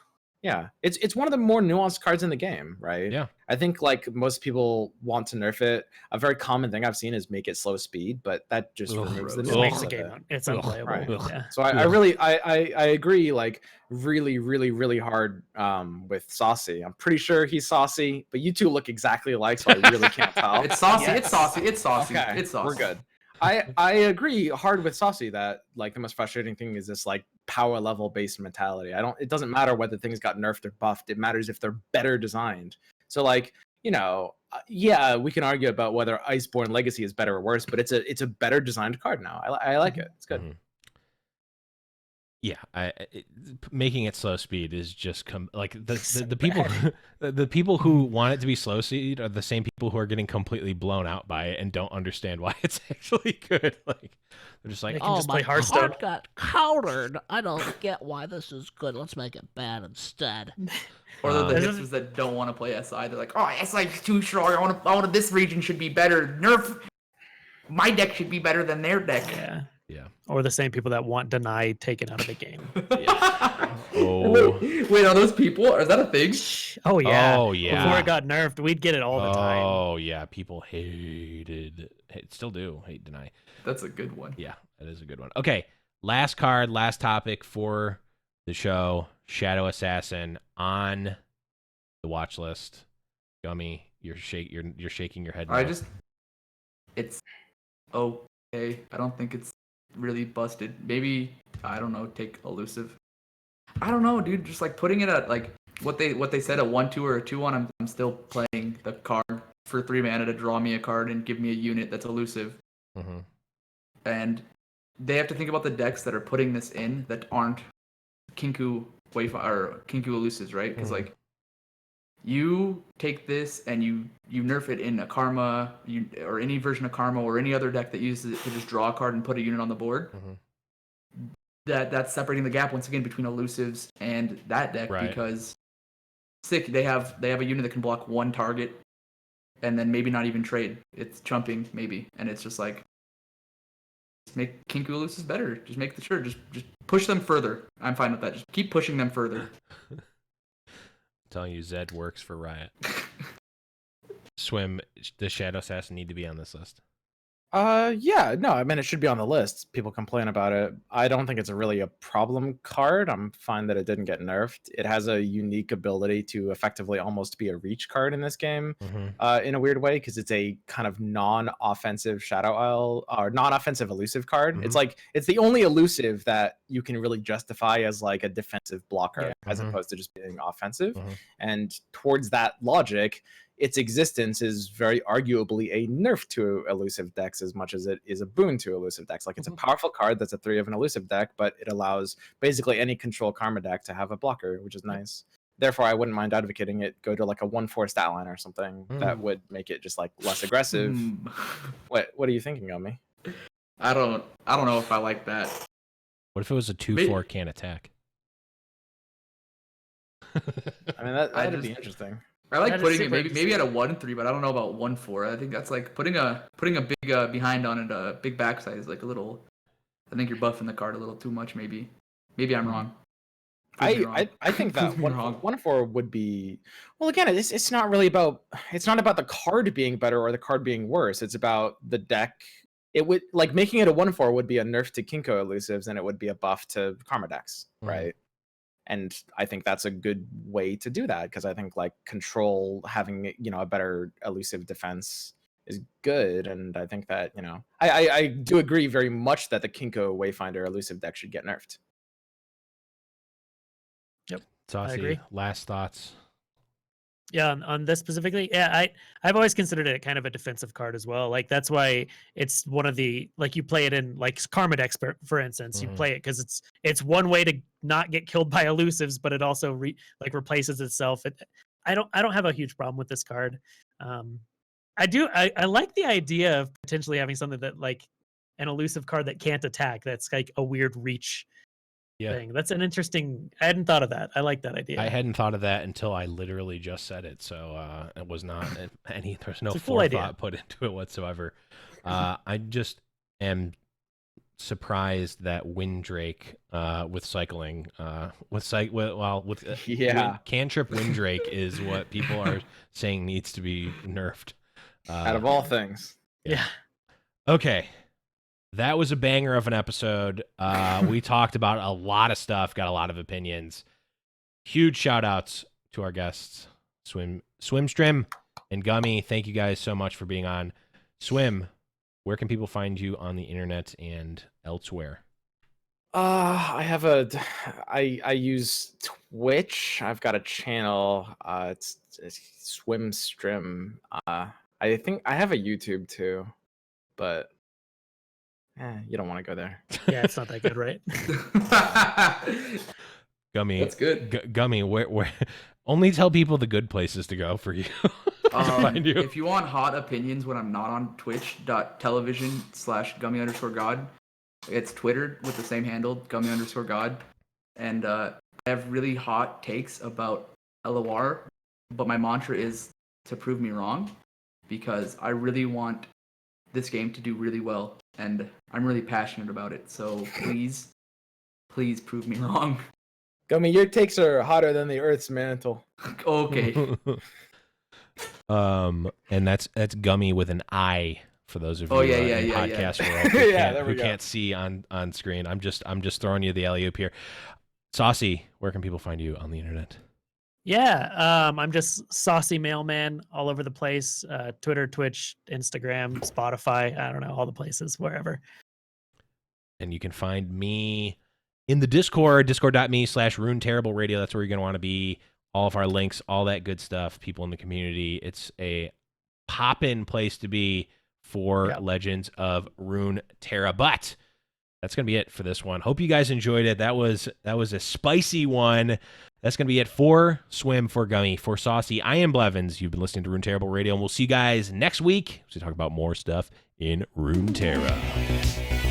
Yeah, it's one of the more nuanced cards in the game, right? Yeah. I think like most people want to nerf it. A very common thing I've seen is make it slow speed, but that just removes the nuance of it. It's unplayable. Right. Yeah. So I agree like really hard with Saucy. I'm pretty sure he's saucy, but you two look exactly alike, so I really can't tell. It's saucy. Yes. It's saucy. It's saucy. Okay, it's saucy. We're good. I agree hard with Saucy that like the most frustrating thing is this like power level based mentality. It doesn't matter whether things got nerfed or buffed. It matters if they're better designed. So like, you know, yeah, we can argue about whether Iceborne Legacy is better or worse, but it's a better designed card now. I like it. It's good. Yeah, making it slow speed is just like the So people bad. the people who want it to be slow speed are the same people who are getting completely blown out by it and don't understand why it's actually good. Like they're just like, They can Oh, just play my Hearthstone. card got countered. I don't get why this is good. Let's make it bad instead. Or they're the There's a- hipsters that don't want to play SI. They're like, oh, SI is too strong. I want this region should be better. Nerf. My deck should be better than their deck. Yeah. yeah. Or the same people that want deny taken out of the game. Oh. Wait, are those people? Or is that a thing? Oh yeah. Oh, yeah. Before it got nerfed, we'd get it all the time. Oh yeah, people still do hate deny. That's a good one. Yeah, that is a good one. Okay, last card, last topic for the show. Shadow Assassin on the watch list. Gummy, you're shaking your head. No. It's okay. I don't think it's really busted. Maybe I don't know. Take elusive. I don't know, dude. Just like putting it at like what they said a 1/2 or a 2/1. I'm still playing the card for 3 mana to draw me a card and give me a unit that's elusive. Mm-hmm. And they have to think about the decks that are putting this in that aren't Kinku or Kinku elusives, right? Because like you take this and you nerf it in a Karma or any version of Karma or any other deck that uses it to just draw a card and put a unit on the board. Mm-hmm. That's separating the gap once again between elusives and that deck, Right. because they have a unit that can block one target and then maybe not even trade. It's chumping maybe, and it's just like just make Kinku elusives better. Just make just push them further. I'm fine with that. Just keep pushing them further. I'm telling you, Zed works for Riot. Swim, does Shadow Assassin need to be on this list? Yeah, no, I mean it should be on the list. People complain about it. I don't think it's really a problem card. I'm fine that it didn't get nerfed. It has a unique ability to effectively almost be a reach card in this game, in a weird way, because it's a kind of non-offensive Shadow Isle or non-offensive elusive card. It's like it's the only elusive that you can really justify as like a defensive blocker, as opposed to just being offensive. And towards that logic, its existence is very arguably a nerf to elusive decks as much as it is a boon to elusive decks. Like it's a powerful card that's a 3 of an elusive deck, but it allows basically any control Karma deck to have a blocker, which is nice. Therefore, I wouldn't mind advocating it go to like a 1/4 stat line or something that would make it just like less aggressive. What are you thinking of me? I don't know if I like that. What if it was a 2/4 can attack? I mean that'd be interesting. I like That is putting it super maybe at a 1/3, but I don't know about 1/4. I think that's like putting a big behind on it, a big backside is like a little. I think you're buffing the card a little too much. Maybe I'm wrong. I think that 1/4 would be, well, again, it's not really about, it's not about the card being better or the card being worse. It's about the deck. It would, like, making it a 1/4 would be a nerf to Kinko elusives, and it would be a buff to Karma decks, right? And I think that's a good way to do that, because I think like control having, you know, a better elusive defense is good. And I think that, you know, I do agree very much that the Kinko Wayfinder elusive deck should get nerfed. Yep. Saucy, I agree. last thoughts. Yeah, on this specifically, yeah, I've always considered it kind of a defensive card as well. Like that's why it's one of the, like you play it in like Karma decks, for instance, you play it because it's one way to not get killed by elusives, but it also replaces itself. I don't have a huge problem with this card. I like the idea of potentially having something that like an elusive card that can't attack. That's like a weird reach. Thing. That's an interesting. I hadn't thought of that. I like that idea. I hadn't thought of that until I literally just said it. So it was not any. There's no forethought put into it whatsoever. I just am surprised that Windrake with cycling Cantrip Windrake is what people are saying needs to be nerfed. Out of all things. Yeah. Okay. That was a banger of an episode. We talked about a lot of stuff, got a lot of opinions. Huge shout outs to our guests, Swimstrim and Gummy. Thank you guys so much for being on. Swim, where can people find you on the internet and elsewhere? I use Twitch. I've got a channel. It's Swimstrim. I think I have a YouTube too, but You don't want to go there. Yeah, it's not that good, right? Gummy, That's good. Gummy, where only tell people the good places to go for you. To find you. If you want hot opinions when I'm not on twitch.tv/gummy_god, it's Twitter with the same handle, gummy_god. And I have really hot takes about LOR, but my mantra is to prove me wrong, because I really want this game to do really well, and I'm really passionate about it. So please prove me wrong. Gummy, your takes are hotter than the Earth's mantle. Okay. And that's Gummy with an I for those of you in podcast world who can't see on screen. I'm just throwing you the alley-oop here. Saucy, where can people find you on the internet? Yeah, I'm just Saucy Mailman all over the place. Twitter, Twitch, Instagram, Spotify. I don't know, all the places, wherever. And you can find me in the Discord, discord.me/Runeterrable Radio. That's where you're going to want to be. All of our links, all that good stuff, people in the community. It's a pop-in place to be for Legends of Runeterra. But that's going to be it for this one. Hope you guys enjoyed it. That was a spicy one. That's going to be it for Swim, for Gummy, for Saucy. I am Blevins. You've been listening to Runeterrable Radio, and we'll see you guys next week as we talk about more stuff in Runeterra.